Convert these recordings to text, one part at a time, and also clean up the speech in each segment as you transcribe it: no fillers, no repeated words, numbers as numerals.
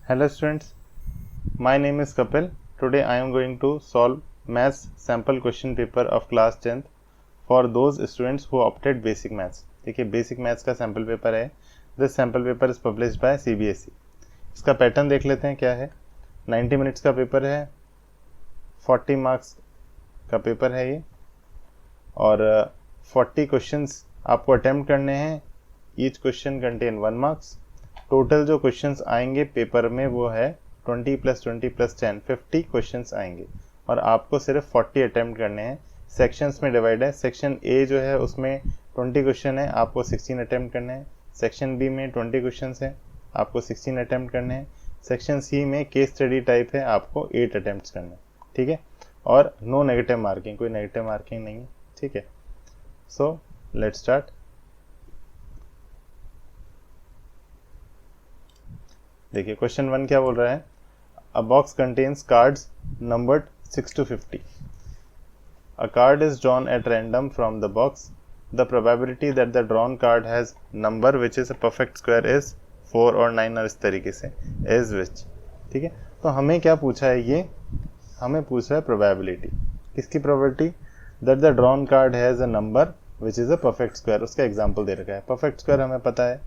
Hello students, my name is Kapil. Today I am going to solve maths sample question paper of class 10th for those students who opted basic maths. देखिए basic maths का sample paper है. This sample paper is published by CBSE. इसका pattern देख लेते हैं क्या है. 90 minutes का पेपर है, 40 मार्क्स का पेपर है ये, और 40 क्वेश्चंस आपको अटेम्प्ट करने हैं. Each question contain 1 marks. Total जो क्वेश्चंस आएंगे पेपर में वो है 20 + 20 + 10 50 क्वेश्चंस आएंगे, और आपको सिर्फ 40 अटेम्प्ट करने हैं. सेक्शंस में डिवाइड है. सेक्शन ए जो है उसमें 20 क्वेश्चन है, आपको 16 अटेम्प्ट करने हैं. सेक्शन बी में 20 क्वेश्चंस है, आपको 16 अटेम्प्ट करने हैं. सेक्शन सी में केस स्टडी टाइप है, आपको 8 अटेम्प्ट करने हैं. ठीक है, और नो नेगेटिव मार्किंग, कोई नेगेटिव मार्किंग नहीं है. ठीक है, सो लेट्स स्टार्ट. देखिए क्वेश्चन 1 क्या बोल रहा है. अ box contains cards numbered 6 to 50. A card is drawn at random from the box. The probability that the drawn card has number which is a perfect square is 4 और 9 और इस तरीके से is which. ठीक है, तो हमें क्या पूछा है, ये हमें पूछा है प्रोबेबिलिटी. किसकी probability? That the drawn card has a number which is a perfect square. उसका एग्जाम्पल दे रखा है. परफेक्ट स्क्वायर हमें पता है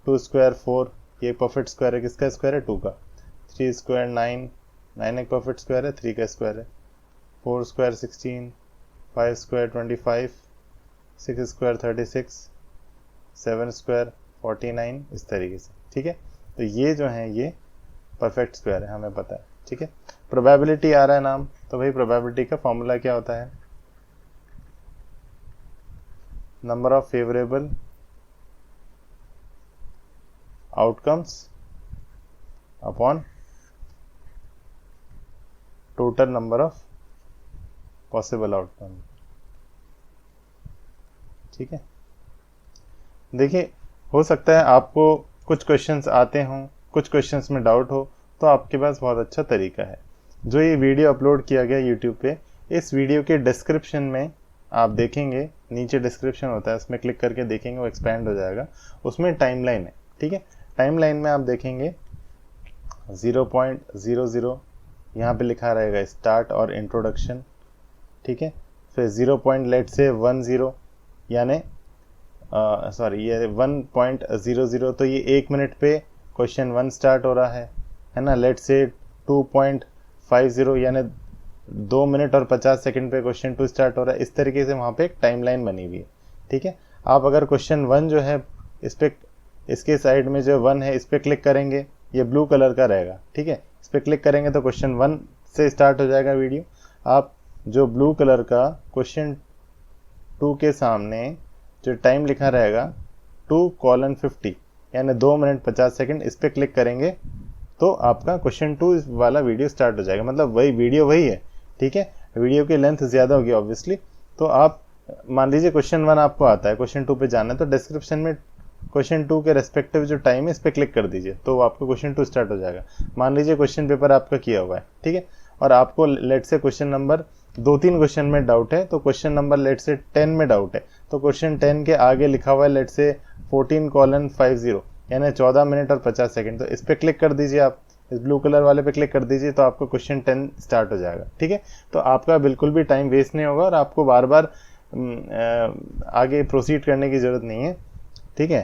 2 स्क्वायर 4, ये परफेक्ट स्क्वायर है. किसका स्क्वायर है? 2 का. 3 स्क्वायर 9, 9 एक परफेक्ट स्क्वायर है, 3 का स्क्वायर है. 4 स्क्वायर 16, 5 स्क्वायर 25, 6 स्क्वायर 36, 7 स्क्वायर 49, इस तरीके से. ठीक है, तो ये जो है ये परफेक्ट स्क्वायर है, हमें पता है. ठीक है, प्रोबेबिलिटी आ रहा है नाम, तो भाई प्रोबेबिलिटी का फॉर्मूला क्या होता है? Number of favourable outcomes upon total number of possible outcome. ठीक है, देखिए हो सकता है आपको कुछ क्वेश्चंस आते हों, कुछ क्वेश्चंस में डाउट हो, तो आपके पास बहुत अच्छा तरीका है. जो ये वीडियो अपलोड किया गया यूट्यूब पे, इस वीडियो के डिस्क्रिप्शन में आप देखेंगे, नीचे डिस्क्रिप्शन होता है, उसमें क्लिक करके देखेंगे, वो एक्सपैंड हो जाएगा. उसमें टाइमलाइन है. ठीक है, टाइमलाइन में आप देखेंगे 0.00 यहाँ पे लिखा रहेगा स्टार्ट और इंट्रोडक्शन. ठीक है, फिर 0.10 यानी सॉरी ये 1.00, तो ये 1 मिनट पे क्वेश्चन 1 स्टार्ट हो रहा है ना. लेट से 2.50 यानी 2 मिनट और 50 सेकंड पे क्वेश्चन 2 स्टार्ट हो रहा है. इस तरीके से वहाँ पे एक टाइमलाइन बनी हुई है. ठीक है, आप अगर क्वेश्चन 1 जो है इस पे, इसके साइड में जो 1 है इस पर क्लिक करेंगे, ये ब्लू कलर का रहेगा. ठीक है, इस पर क्लिक करेंगे तो क्वेश्चन 1 से स्टार्ट हो जाएगा वीडियो. आप जो ब्लू कलर का क्वेश्चन 2 के सामने जो टाइम लिखा रहेगा 2:50 यानी 2 मिनट 50 सेकंड, इस पर क्लिक करेंगे तो आपका क्वेश्चन 2 वाला वीडियो स्टार्ट हो जाएगा. मतलब वही वीडियो वही है. ठीक है, वीडियो की लेंथ ज़्यादा होगी ऑब्वियसली. तो आप मान लीजिए क्वेश्चन 1 आपको आता है, क्वेश्चन 2 पे जाना है, तो डिस्क्रिप्शन में क्वेश्चन 2 के रेस्पेक्टिव जो टाइम है इस पर क्लिक कर दीजिए, तो आपको क्वेश्चन 2 स्टार्ट हो जाएगा. मान लीजिए क्वेश्चन पेपर आपका किया हुआ है. ठीक है, और आपको लेट से क्वेश्चन नंबर 2-3 क्वेश्चन में डाउट है, तो क्वेश्चन नंबर लेट से 10 में डाउट है, तो क्वेश्चन 10 के आगे लिखा हुआ है लेट से 14:50 यानी 14 मिनट और 50 सेकंड, तो इस पर क्लिक कर दीजिए. आप इस ब्लू कलर वाले पे क्लिक कर दीजिए, तो आपको क्वेश्चन 10 स्टार्ट हो जाएगा. ठीक है, तो आपका बिल्कुल भी टाइम वेस्ट नहीं होगा, और आपको बार बार आगे प्रोसीड करने की ज़रूरत नहीं है. ठीक है,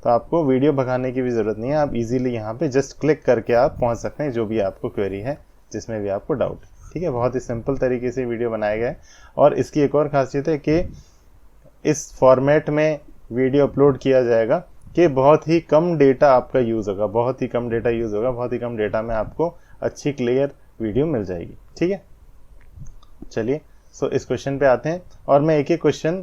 तो आपको वीडियो भगाने की भी ज़रूरत नहीं है. आप इजीली यहाँ पे जस्ट क्लिक करके आप पहुँच सकते हैं जो भी आपको क्वेरी है, जिसमें भी आपको डाउट है. ठीक है, बहुत ही सिंपल तरीके से वीडियो बनाया गया है. और इसकी एक और खासियत है कि इस फॉर्मेट में वीडियो अपलोड किया जाएगा कि बहुत ही कम डेटा आपका यूज़ होगा, बहुत ही कम डेटा यूज़ होगा, बहुत ही कम डेटा में आपको अच्छी क्लियर वीडियो मिल जाएगी. ठीक है, चलिए सो इस क्वेश्चन पे आते हैं, और मैं एक एक क्वेश्चन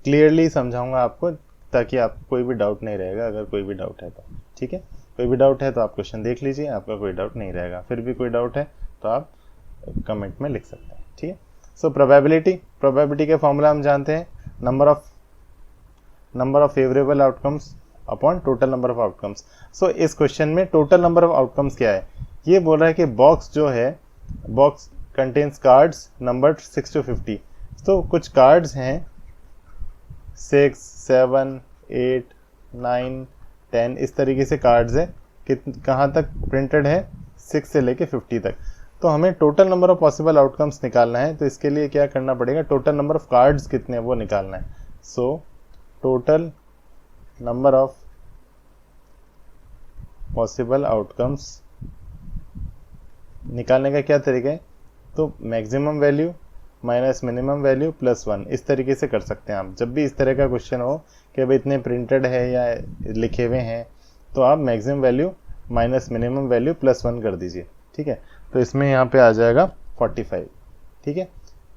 क्लियरली समझाऊंगा आपको, ताकि आपको कोई भी डाउट नहीं रहेगा. अगर कोई भी डाउट है तो ठीक है, कोई भी डाउट है तो आप क्वेश्चन देख लीजिए, आपका कोई डाउट नहीं रहेगा. फिर भी कोई डाउट है तो आप कमेंट में लिख सकते हैं. ठीक है, सो प्रोबेबिलिटी के फॉर्मूला हम जानते हैं. Number of favourable outcomes upon total number of outcomes. So इस क्वेश्चन में टोटल नंबर ऑफ आउटकम्स क्या है? ये बोल रहा है कि बॉक्स जो है, box contains cards numbered 6 to 50. तो कुछ कार्ड्स हैं 6, 7, 8, 9, 10 इस तरीके से कार्ड्स है. कहाँ तक प्रिंटेड है, 6 से लेके 50 तक। तो हमें total number of possible outcomes निकालना है, तो इसके लिए क्या करना पड़ेगा, टोटल नंबर ऑफ कार्ड्स कितने हैं वो निकालना है। So total number of possible outcomes निकालने का क्या तरीका है, तो maximum value minus minimum value plus 1, इस तरीके से कर सकते हैं आप। जब भी इस तरह का क्वेश्चन हो कि भाई इतने प्रिंटेड है या लिखे हुए हैं, तो आप maximum value minus minimum value plus 1 कर दीजिए, ठीक है। तो इसमें यहाँ पे आ जाएगा 45, ठीक है।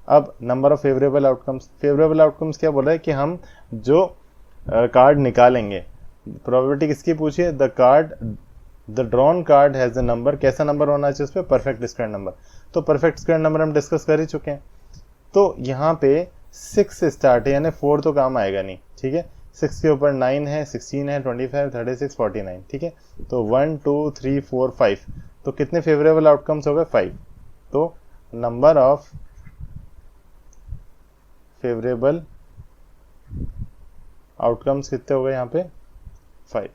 अब number of favourable outcomes, favourable outcomes क्या बोल रहा है कि हम जो कार्ड निकालेंगे, प्रोबेबिलिटी किसकी पूछी है, the drawn card has the number, कैसा नंबर होना चाहिए उस पर, परफेक्ट स्क्वायर नंबर। तो परफेक्ट स्क्वायर नंबर हम डिस्कस कर ही चुके हैं। तो यहाँ पे 6 से स्टार्ट है, यानी 4 तो काम आएगा नहीं, ठीक है। 6 के ऊपर 9 है, 16 है, 25, 36, 49, ठीक है। तो 1 2 3 4 5, तो कितने फेवरेबल आउटकम्स हो गए, 5। तो नंबर ऑफ फेवरेबल आउटकम्स कितने हो गए यहाँ पे, 5।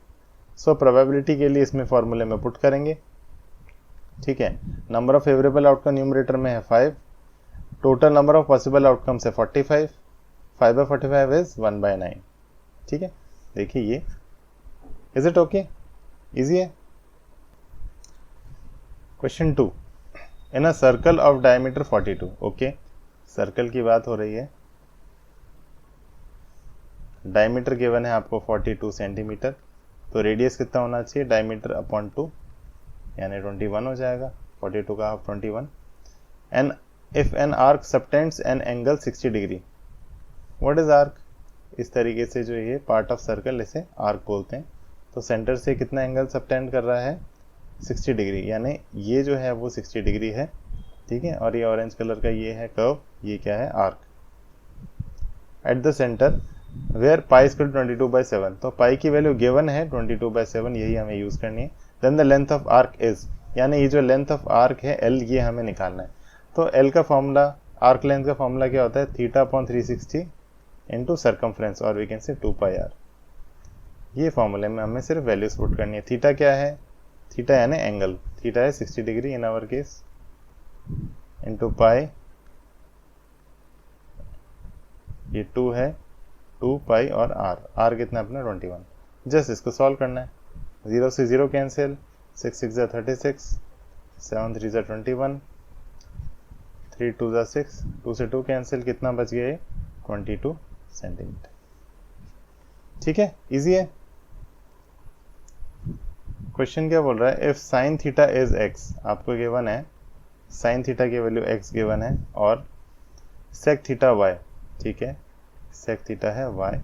सो प्रोबेबिलिटी के लिए इसमें फॉर्मूले में पुट करेंगे, ठीक है। Number of favourable outcome numerator में है 5, total number of possible outcomes है 45, 5/45 इज 1/9, ठीक है। देखिए ये, इज इट ओके, इजी है। Question 2, in a circle of diameter 42, okay, circle की बात हो रही है, डायमीटर गिवन है आपको 42 सेंटीमीटर, तो रेडियस कितना होना चाहिए, डायमीटर अपॉन 2, यानी 21 हो जाएगा, 42 का half 21। And if an arc subtends an angle 60 degree, what is arc, इस तरीके से जो ये पार्ट ऑफ सर्कल, इसे आर्क बोलते हैं। तो सेंटर से कितना एंगल सबटेंड कर रहा है, 60 डिग्री, यानी ये जो है वो 60 डिग्री है, ठीक है। और ये ऑरेंज कलर का ये है कर्व, ये क्या है, arc. At the centre where pi equal 22/7, तो पाई की वैल्यू गिवन है 22/7, यही हमें यूज करनी है। Then the length of arc is, यानी ये जो लेंथ ऑफ आर्क है एल, ये हमें निकालना है। तो एल का फॉर्मूला, आर्क लेंथ का फॉर्मूला क्या होता है, θ/360 इंटू सर्कमफ्रेंस, और वी कैन से 2πr। ये फॉर्मूले में हमें सिर्फ वैल्यूज पुट करनी है। थीटा क्या है, थीटा यानी एंगल, थीटा है 60 degree in our case, into pi, ये 2 है, 2π और r कितना अपना 21। जस्ट इसको सॉल्व करना है, 0 से 0 कैंसिल, 6 6 जा 36, 7 3 जा 21, 3 2 जा 6, 2 से 2 कैंसिल, कितना बच गया है, 22 सेंटीमीटर, ठीक है, इजी है। क्वेश्चन क्या बोल रहा है, if sine theta is x, आपको गिवन है साइन थीटा की वैल्यू x गिवन है, और सेक थीटा y, ठीक है, सेक थीटा है y,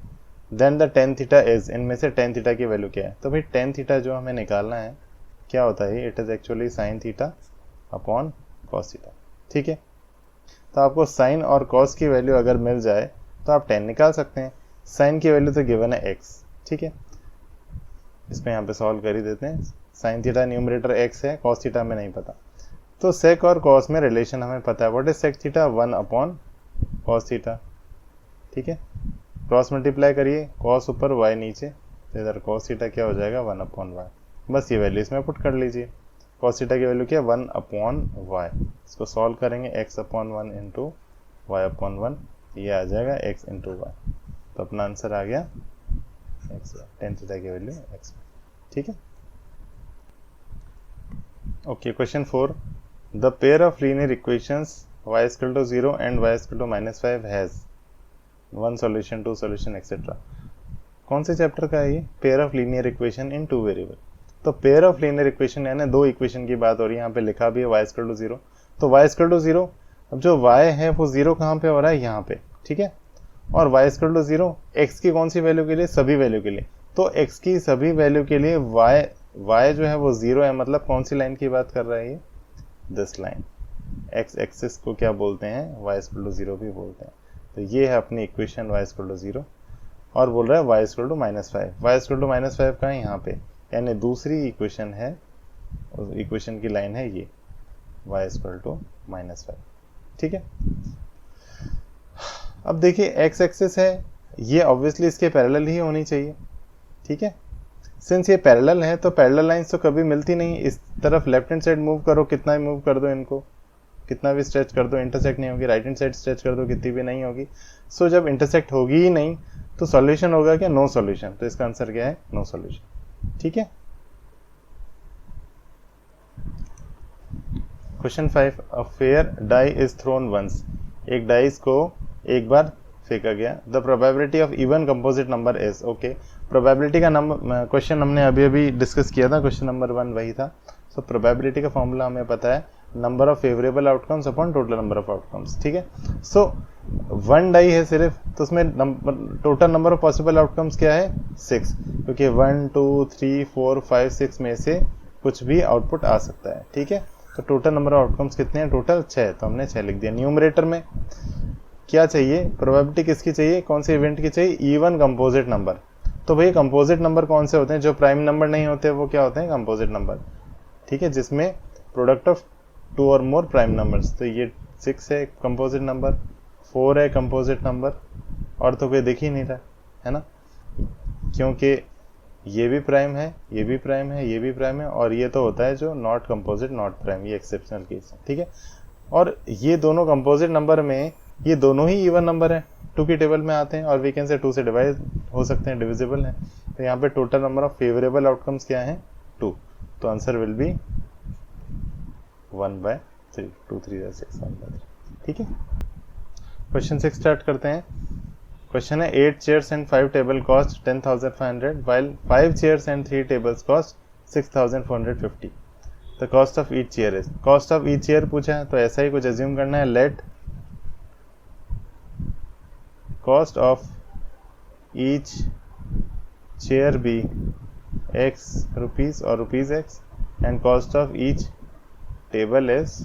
then the tan theta is, इनमें से टेन थीटा की वैल्यू क्या है। तो भाई टेन थीटा जो हमें निकालना है क्या होता है, it is actually sign theta upon cos theta, ठीक है। तो आपको साइन और कॉस की वैल्यू अगर मिल जाए तो आप टेन निकाल सकते हैं। साइन की वैल्यू तो गिवन है x, ठीक है, इसको यहाँ पे सॉल्व कर ही देते हैं। साइन थीटा न्यूमरेटर x है, कॉस थीटा में नहीं पता, तो सेक और कॉस में रिलेशन हमें पता है, what is sec theta, 1 upon cos theta, ठीक है। क्रॉस मल्टीप्लाई करिए, कॉस ऊपर y नीचे, तो इधर कॉस थीटा क्या हो जाएगा, 1 अपॉन y, बस ये वैल्यू इसमें पुट कर लीजिए। कॉस थीटा की वैल्यू क्या है, 1 अपॉन y, इसको सॉल्व करेंगे, x upon 1 into y upon 1, ये आ जाएगा x इंटू y, तो अपना आंसर आ गया x, टेन थीटा की वैल्यू x, ठीक है। Okay, question 4, the pair of linear equations y equal to 0 and y equal to -5 has 1 solution, 2 solution etcetera. कौन से चैप्टर का है ये, pair of linear equation in 2 variable. तो पेयर ऑफ लीनियर इक्वेशन यानी 2 equation की बात हो रही है, यहाँ पे लिखा भी है y इक्वल टू 0, तो y इक्वल टू 0, अब जो y है वो 0 कहाँ पे हो रहा है, यहाँ पे, ठीक है। और y इक्वल टू 0 x की कौन सी वैल्यू के लिए, सभी वैल्यू के लिए, तो x की सभी वैल्यू के लिए y जो है वो 0 है, मतलब कौन सी लाइन की बात कर रहा है ये, दिस लाइन, x एक्सिस को क्या बोलते हैं, y इक्वल टू 0 भी बोलते हैं। तो ये है अपनी इक्वेशन y इक्वल टू 0, और बोल रहा है y equal to -5, y equal to -5 का है यहाँ पे, यानी दूसरी इक्वेशन है, उस इक्वेशन की लाइन है ये y इक्वल टू -5, ठीक है। अब देखिए x एक्सिस है, ये ऑब्वियसली इसके पैरेलल ही होनी चाहिए, ठीक है। सिंस ये पैरेलल है तो पैरेलल लाइंस तो कभी मिलती नहीं, इस तरफ लेफ्ट हैंड साइड मूव करो, कितना भी मूव कर दो इनको, कितना भी स्ट्रेच कर दो, इंटरसेक्ट नहीं होगी। राइट हैंड साइड स्ट्रेच कर दो, कितनी भी नहीं होगी। सो जब इंटरसेक्ट होगी ही नहीं तो सॉल्यूशन होगा क्या? No solution. तो इसका आंसर क्या है? No solution. ठीक है। Question 5, a fair die is thrown once, एक डाइस को एक बार फेंका गया। The probability of even composite number is, okay, probability का नंबर क्वेश्चन हमने अभी अभी डिस्कस किया था, क्वेश्चन नंबर 1 वही था। सो प्रोबेबिलिटी का फॉर्मूला हमें पता है, number of favourable outcomes upon total number of outcomes. ठीक है। सो 1 डाई है सिर्फ, तो उसमें total number of possible outcomes क्या है? 6, क्योंकि 1 2 3 4 5 6 में से कुछ भी आउटपुट आ सकता है। ठीक है। तो टोटल नंबर ऑफ आउटकम्स कितने हैं? टोटल 6, तो हमने 6 लिख दिया। न्यूमरेटर में क्या चाहिए? प्रोबेबिलिटी किसकी चाहिए? कौन से इवेंट की चाहिए? Even composite number. तो भाई कंपोजिट नंबर कौन से होते हैं? जो प्राइम नंबर नहीं होते वो क्या होते हैं? Composite number. ठीक है, जिसमें प्रोडक्ट ऑफ 2 और मोर प्राइम नंबर्स। तो ये 6 है कंपोजिट नंबर, 4 है कंपोजिट नंबर, और तो कोई दिख ही नहीं रहा है ना, क्योंकि ये भी प्राइम है, ये भी प्राइम है, ये भी प्राइम है, और ये तो होता है जो नॉट कंपोजिट नॉट प्राइम, ये एक्सेप्शनल केस है। ठीक है। और ये दोनों कंपोजिट नंबर में ये दोनों ही इवन नंबर है, 2 की टेबल में आते हैं, और वी कैन से 2 से डिवाइड हो सकते हैं, डिविजिबल है। तो यहाँ पे total number of favourable outcomes क्या है? 2। तो आंसर विल बी 1/3, 2 3 6 1/3। ठीक है। क्वेश्चन 6 स्टार्ट करते हैं। क्वेश्चन है 8 chairs and 5 table cost 10,500 while 5 chairs and 3 tables cost 6,450. The cost of each chair is, cost of each chair पूछा है तो ऐसा ही कुछ एज्यूम करना है। Let cost of each chair be x rupees or rupees x and cost of each table is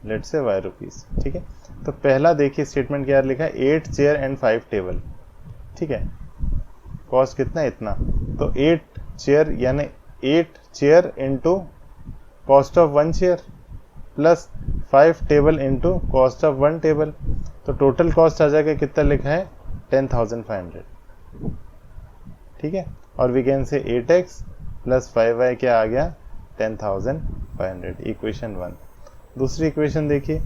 let's say y rupees। ठीक है। तो पहला देखिए स्टेटमेंट क्या लिखा है? 8 चेयर एंड 5 टेबल। ठीक है। कॉस्ट कितना? इतना। तो 8 चेयर यानी 8 chair into cost of 1 chair plus 5 table into cost of 1 table. तो टोटल कॉस्ट आ जाएगा कितना लिखा है? 10,500। ठीक है। और वी कैन से 8x प्लस 5y क्या आ गया? 10,500। इक्वेशन 1। दूसरी इक्वेशन देखिए,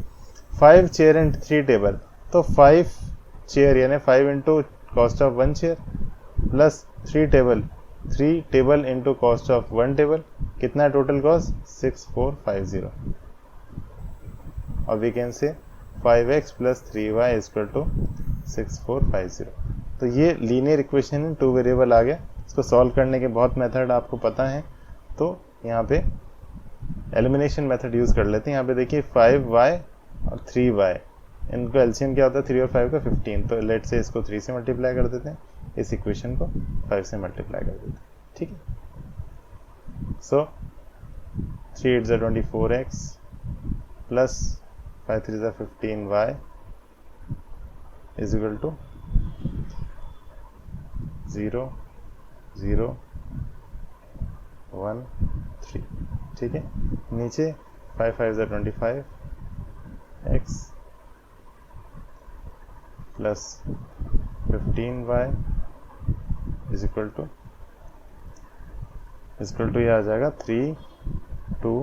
5 चेयर एंड 3 टेबल। तो 5 चेयर यानी 5 into cost of 1 chair plus 3 table into cost of 1 table. कितना टोटल कॉस्ट? 6450। और वी कैन से 5x plus 3y equal to 6450। तो ये लीनियर इक्वेशन है, 2 वेरिएबल आ गया। इसको सॉल्व करने के बहुत मेथड आपको पता है, तो यहाँ पे एलिमिनेशन मेथड यूज कर लेते हैं। यहाँ पे देखिए 5y और 3y, इनको एलसीएम क्या होता है? 3 और 5 का 15। तो लेट से इसको 3 से मल्टीप्लाई कर देते हैं, इस इक्वेशन को 5 से मल्टीप्लाई कर देते हैं। ठीक है। So 3 8 24x plus 5 3 15y is equal to 0 0 1 3। ठीक है। नीचे 5 5 25 x plus 15y is equal to ये आ जाएगा 3 2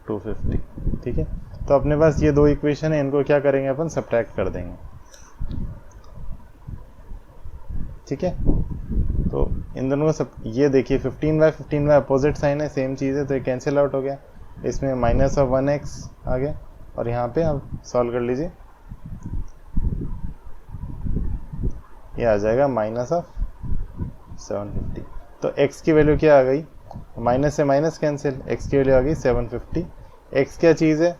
250। ठीक है। तो अपने पास ये 2 इक्वेशन है, इनको क्या करेंगे अपन? सब्ट्रैक्ट कर देंगे। ठीक है। तो इन दोनों का सब ये देखिए 15y अपोजिट साइन है, सेम चीज़ है, तो ये कैंसिल आउट हो गया। इसमें माइनस ऑफ 1x आ गया, और यहाँ पे आप सॉल्व कर लीजिए, ये आ जाएगा माइनस ऑफ 750। तो x की वैल्यू क्या आ गई? माइनस से माइनस कैंसिल, x की वैल्यू आ गई 750। x क्या चीज़ है?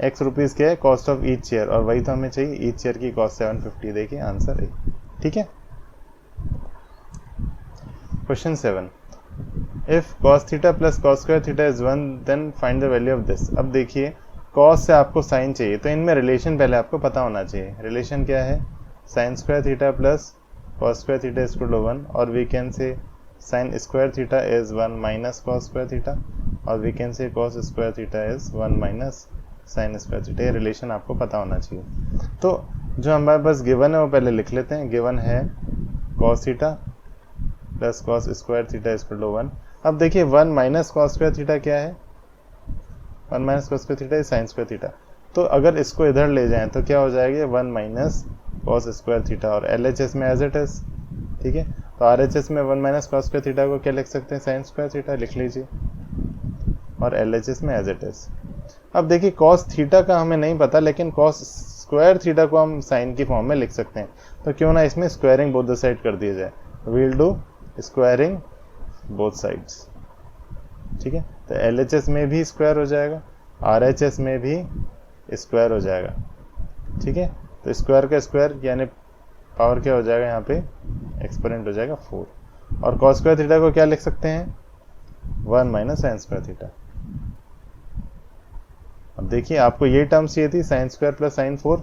x रुपीज़ क्या है? कॉस्ट ऑफ ईच चेयर, और वही तो हमें चाहिए, ईच चेयर की कॉस्ट 750। देखिए आंसर है। ठीक है। Question 7, if cos theta plus cos square theta is 1 then find the value of this. अब देखिए cos से आपको साइन चाहिए, तो इनमें रिलेशन पहले आपको पता होना चाहिए। रिलेशन क्या है? Sine square theta plus cos square theta is equal to 1, और we can say sine square theta is 1 minus cos square theta, और we can say cos square theta is 1 minus sine square theta. ये relation आपको पता होना चाहिए। तो जो हमारे पास गिवन है वो पहले लिख लेते हैं। गिवन है cos theta plus cos square theta equal to 1। अब देखिए 1 माइनस कॉस स्क्वायर थीटा क्या है, 1 minus cos square theta sign square theta. तो अगर इसको इधर ले जाएं तो क्या हो जाएगा, 1 माइनस कॉस स्क्वायर थीटा, और LHS में एज इट इज। ठीक है, तो RHS में 1 माइनस कॉस स्क्वायर थीटा को क्या लिख सकते हैं, साइन स्क्वायर थीटा लिख लीजिए, और LHS में एज इट इज। अब देखिए कॉस थीटा का हमें नहीं पता, लेकिन कॉस स्क्वायर थीटा को हम साइन की फॉर्म में लिख सकते हैं, तो क्यों ना इसमें स्क्वायरिंग बोथ द साइड कर दिया जाए, we'll do squaring both sides. ठीक है, तो LHS में भी स्क्वायर हो जाएगा, RHS में भी स्क्वायर हो जाएगा। ठीक है, तो स्क्वायर का स्क्वायर यानी पावर क्या हो जाएगा, यहाँ पे एक्सपोनेंट हो जाएगा 4, और कॉस स्क्वायर थीटा को क्या लिख सकते हैं, 1 माइनस साइन स्क्वायर थीटा। अब देखिए आपको ये टर्म चाहिए थी, साइन स्क्वायर प्लस साइन 4,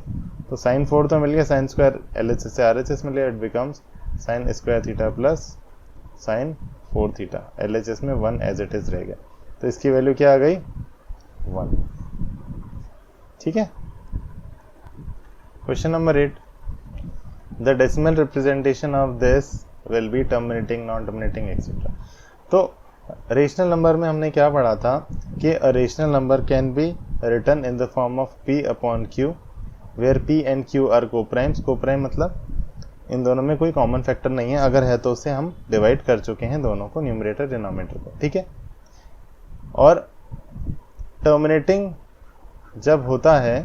तो साइन 4 तो मिल गया, साइन स्क्वायर LHS से RHS मिल गया, it becomes sign square theta plus sign 4 theta. LHS में 1 एज इट इज रहेगा, तो इसकी वैल्यू क्या आ गई, 1। ठीक है, question number 8, the decimal representation of this will be terminating, non terminating etcetera. तो रेशनल नंबर में हमने क्या पढ़ा था कि a rational number can be written in the form of P upon Q, where P and Q are coprimes. Coprime मतलब इन दोनों में कोई कॉमन फैक्टर नहीं है, अगर है तो उसे हम डिवाइड कर चुके हैं दोनों को, न्यूमरेटर डिनोमिनेटर को। ठीक है, और टर्मिनेटिंग जब होता है,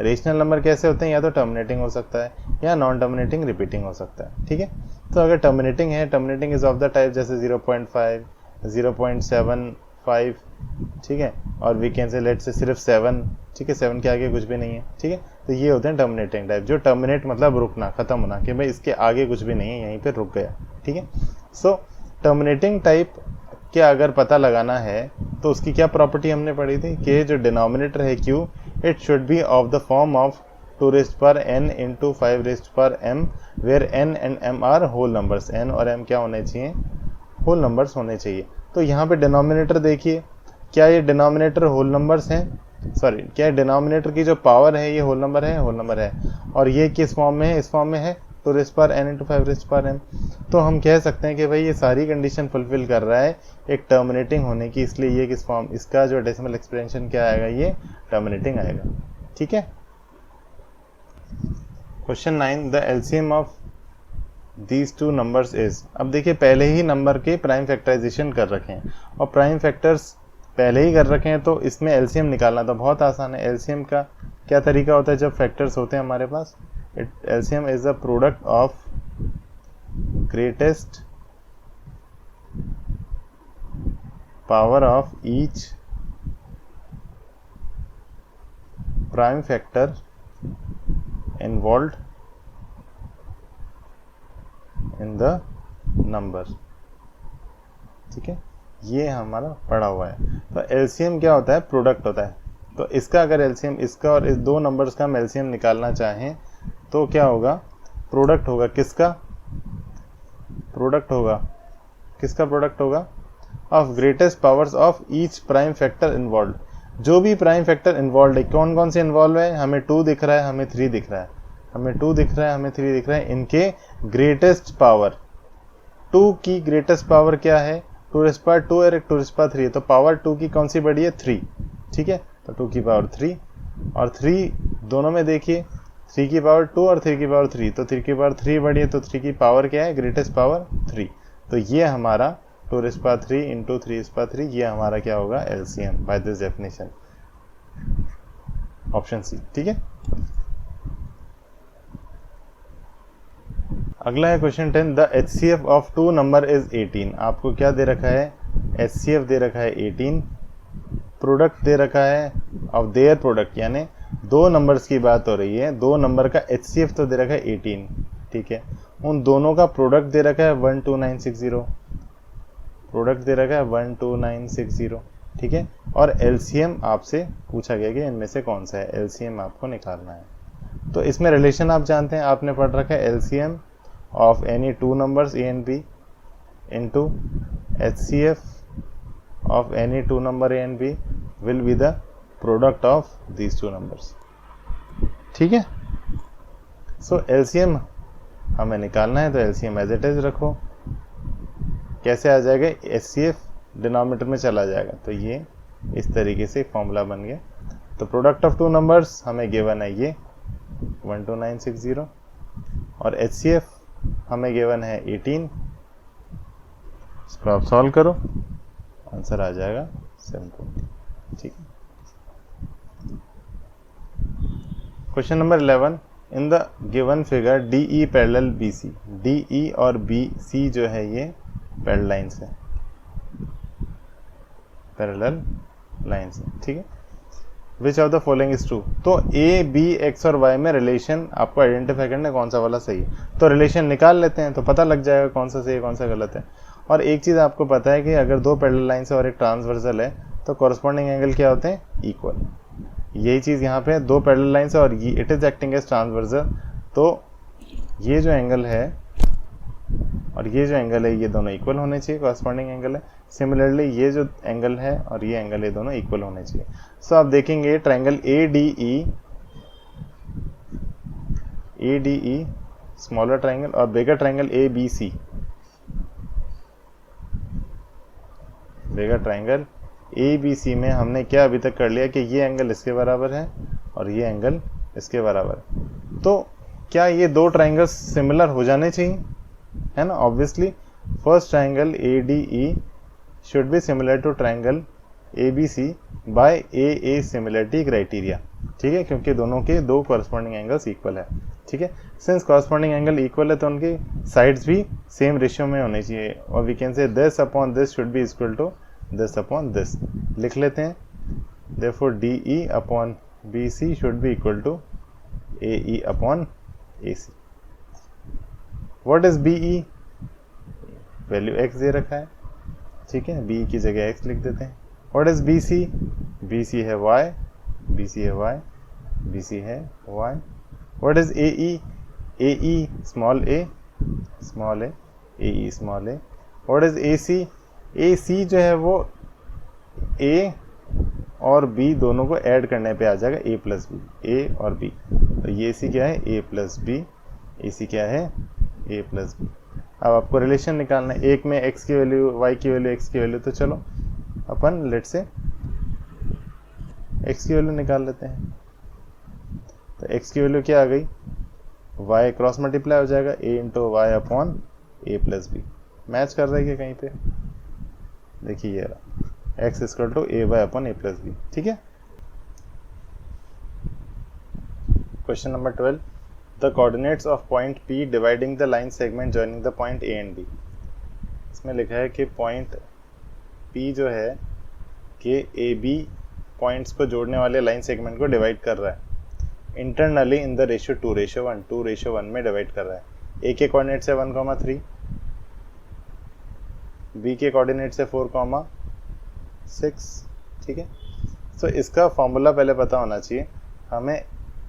रेशनल नंबर कैसे होते हैं, या तो टर्मिनेटिंग हो सकता है या नॉन टर्मिनेटिंग रिपीटिंग हो सकता है। ठीक है, तो अगर टर्मिनेटिंग है, terminating is of the type जैसे 0.5, 0.75, ठीक है, और वी कैन से लेट से सिर्फ 7, ठीक है, 7 के आगे कुछ भी नहीं है। ठीक है, तो ये होते हैं टर्मिनेटिंग टाइप, जो टर्मिनेट मतलब रुकना, खत्म होना, कि भाई इसके आगे कुछ भी नहीं है, यहीं पे रुक गया। ठीक है, सो टर्मिनेटिंग टाइप क्या अगर पता लगाना है तो उसकी क्या प्रॉपर्टी हमने पढ़ी थी कि जो डिनोमिनेटर है Q, it should be of the form of 2 raised पर n इंटू 5 रेस्ट पर m, where n and m are whole numbers. n और m क्या होने चाहिए, होल नंबर्स होने चाहिए। तो यहाँ पे डिनोमिनेटर देखिए, क्या ये डिनोमिनेटर होल नंबर्स हैं, सॉरी क्या डिनोमिनेटर की जो पावर है ये होल नंबर है, होल नंबर है, और ये किस फॉर्म में है, इस फॉर्म में है 2 रेस्ट पर n इंटू 5 रेस्ट पर m। तो हम कह सकते हैं कि भाई ये सारी कंडीशन फुलफिल कर रहा है एक टर्मिनेटिंग होने की, इसलिए ये किस फॉर्म, इसका जो डेसिमल एक्सप्रेशन क्या आएगा, ये टर्मिनेटिंग आएगा। ठीक है, question 9, the LCM of these two numbers is. अब देखिए पहले ही नंबर के प्राइम फैक्टराइजेशन कर रखे हैं, और प्राइम फैक्टर्स पहले ही कर रखे हैं, तो इसमें एलसीएम निकालना तो बहुत आसान है। एलसीएम का क्या तरीका होता है जब फैक्टर्स होते हैं हमारे पास, LCM is the product of greatest power of each prime factor involved in the number। ठीक है, ये हमारा पढ़ा हुआ है। तो LCM क्या होता है, प्रोडक्ट होता है। तो इसका अगर LCM, इसका और इस दो नंबर्स का हम LCM निकालना चाहें तो क्या होगा, प्रोडक्ट होगा किसका, प्रोडक्ट होगा किसका, प्रोडक्ट होगा of greatest powers of each prime factor involve. जो भी प्राइम फैक्टर इन्वॉल्व है, कौन कौन से इन्वॉल्व है, हमें 2 दिख रहा है, हमें 3 दिख रहा है, हमें 2 दिख रहा है, हमें 3 दिख रहा है, इनके ग्रेटेस्ट पावर, 2 की ग्रेटेस्ट पावर क्या है, 2 रेज़ पावर 2 और 2 रेज़ पावर 3, तो पावर 2 की कौन सी बड़ी है, 3। ठीक है, तो 2 की पावर 3, और 3 दोनों में देखिए 3 की पावर 2 और 3 की पावर 3, तो 3 की पावर 3 बड़ी है, तो 3 की पावर क्या है, ग्रेटेस्ट पावर 3। तो ये हमारा 2 raise power 3 into 3 raise power 3, ये हमारा क्या होगा, LCM by this definition, option C. ठीक है, अगला है question 10, the HCF of 2 number is 18। आपको क्या दे रखा है, HCF दे रखा है 18, प्रोडक्ट दे रखा है ऑफ देयर प्रोडक्ट, यानी 2 नंबर्स की बात हो रही है, 2 नंबर का HCF तो दे रखा है 18। ठीक है, उन दोनों का प्रोडक्ट दे रखा है 12960, प्रोडक्ट दे रखा है 12960। ठीक है, और LCM आपसे पूछा गया कि इनमें से कौन सा है, LCM आपको निकालना है। तो इसमें रिलेशन आप जानते हैं, आपने पढ़ रखा है LCM of any 2 numbers A and B into HCF of any 2 number A and B will be the product of these 2 numbers। ठीक है, सो LCM हमें निकालना है, तो LCM एज इट इज रखो, कैसे आ जाएगा, HCF डिनोमिनेटर में चला जाएगा। तो ये इस तरीके से फॉर्मूला बन गया। तो प्रोडक्ट ऑफ टू नंबर्स हमें गिवन है ये 12960 और HCF हमें गिवन है 18। इसको आप सॉल्व करो, आंसर आ जाएगा 720। ठीक है। Question number 11, in the given figure DE parallel BC, DE और BC जो है ये पैरेलल लाइन्स है, पैरेलल लाइन्स है। ठीक है। विच of the following is true. तो A, B, X और Y में रिलेशन आपको आइडेंटिफाई करना है कौन सा वाला सही है। तो रिलेशन निकाल लेते हैं तो पता लग जाएगा कौन सा सही है कौन सा गलत है। और एक चीज़ आपको पता है कि अगर दो पैरेलल लाइन्स है और एक ट्रांसवर्सल है तो कॉरस्पॉन्डिंग एंगल क्या होते हैं, इक्वल। यही चीज़ यहाँ पे दो पैरेलल लाइन्स है और it is acting as transversal, तो ये जो एंगल है और ये जो एंगल है ये दोनों इक्वल होने चाहिए, कॉरस्पॉन्डिंग एंगल है। सिमिलरली ये जो एंगल है और ये एंगल ये दोनों इक्वल होने चाहिए। सो आप देखेंगे ट्राइंगल ADE स्मॉलर ट्राइंगल और बिगर ट्राइंगल ABC, बिगर ट्राइंगल ABC में हमने क्या अभी तक कर लिया कि ये एंगल इसके बराबर है और ये एंगल इसके बराबर है। तो क्या ये दो ट्राइंगल्स सिमिलर हो जाने चाहिए, है ना। Obviously first triangle ADE should be similar to triangle ABC by AA similarity criteria. ठीक है, क्योंकि दोनों के दो कॉरस्पॉन्डिंग एंगल्स इक्वल है। ठीक है, सिंस कॉरस्पॉन्डिंग एंगल इक्वल है तो उनकी साइड्स भी सेम रेशियो में होनी चाहिए और we can say this upon this should be equal to this upon this. लिख लेते हैं, therefore DE upon BC should be equal to AE upon AC। What is BE, value x दे रखा है। ठीक है, BE की जगह x लिख देते हैं। व्हाट इज BC, BC है y, BC है y, BC है y। What is AE, AE small a, small a, AE small a। What is AC, AC जो है वो A और B दोनों को ऐड करने पे आ जाएगा A प्लस बी, A और B। तो ये AC क्या है, A प्लस बी, AC क्या है, A प्लस बी। अब आपको रिलेशन निकालना है, एक में x की वैल्यू y की वैल्यू x की वैल्यू, तो चलो अपन लेट से x की वैल्यू निकाल लेते हैं। तो x की वैल्यू क्या आ गई, y क्रॉस मल्टीप्लाई हो जाएगा a into y upon a plus b. Match कर रही है कहीं पे, देखिए ये रहा x equal to a y upon a plus b. ठीक है। Question number 12, the coordinates of point P dividing the line segment joining the point A and B। इसमें लिखा है कि पॉइंट P जो है कि AB पॉइंट्स को जोड़ने वाले लाइन सेगमेंट को डिवाइड कर रहा है इंटरनली इन द रेशियो 2:1, 2:1 में डिवाइड कर रहा है। A के कोऑर्डिनेट्स है 1,3, B के कोऑर्डिनेट्स है 4,6। ठीक है, तो इसका फॉर्मूला पहले पता होना चाहिए हमें।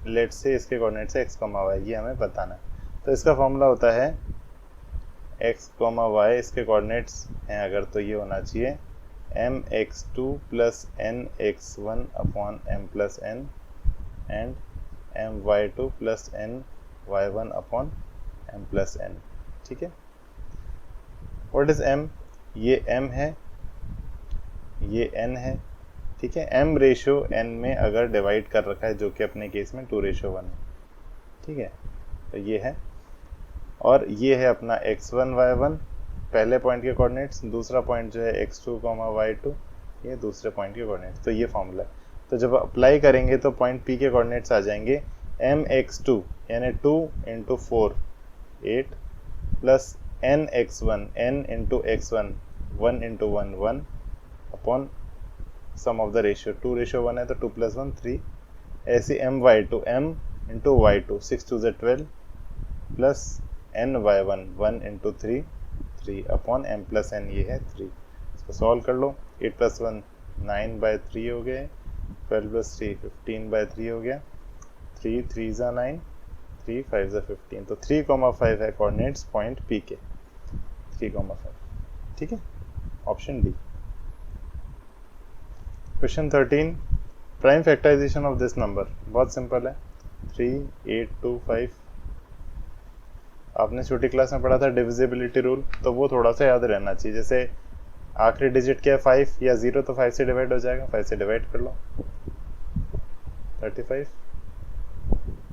लेट से इसके कोऑर्डिनेट्स है x, y, ये हमें बताना है। तो इसका फॉर्मूला होता है x, y, इसके कोऑर्डिनेट्स हैं अगर तो ये होना चाहिए mx2 plus nx1 upon m plus n and my2 plus ny1 upon m plus n। ठीक है, व्हाट इज m, ये m है, ये n है। ठीक है, m रेशियो n में अगर डिवाइड कर रखा है जो कि अपने केस में 2:1 है। ठीक है, तो ये है और ये है अपना x1 y1 पहले पॉइंट के कोऑर्डिनेट्स, दूसरा पॉइंट जो है x2 y2 ये दूसरे पॉइंट के कोऑर्डिनेट्स। तो ये फॉर्मूला है। तो जब अप्लाई करेंगे तो पॉइंट P के कोऑर्डिनेट्स आ जाएंगे mx2 यानी 2 into 4 8 plus nx1 n into x1 1 into 1 1 upon sum of the ratio 2:1 है तो 2 प्लस 1 3। ऐसे my2 m into y2 6 2 12 plus ny1 1 into 3 3 upon m plus n, ये है 3। इसको सॉल्व कर लो, 8 प्लस 1 9/3 हो गए, 12 प्लस 3 15/3 हो गया, 3 3 ज़ा 9 3 5 ज़ा 15। तो 3,5 है कोऑर्डिनेट्स पॉइंट P के, 3,5। ठीक है, option D. Question 13, prime factorization of this number. बहुत सिंपल है, 3 8 2 5 आपने छोटी क्लास में पढ़ा था डिविजिबिलिटी रूल, तो वो थोड़ा सा याद रहना चाहिए। जैसे आखिरी डिजिट क्या है 5 या 0, तो 5 से डिवाइड हो जाएगा, 5 से डिवाइड कर लो 35,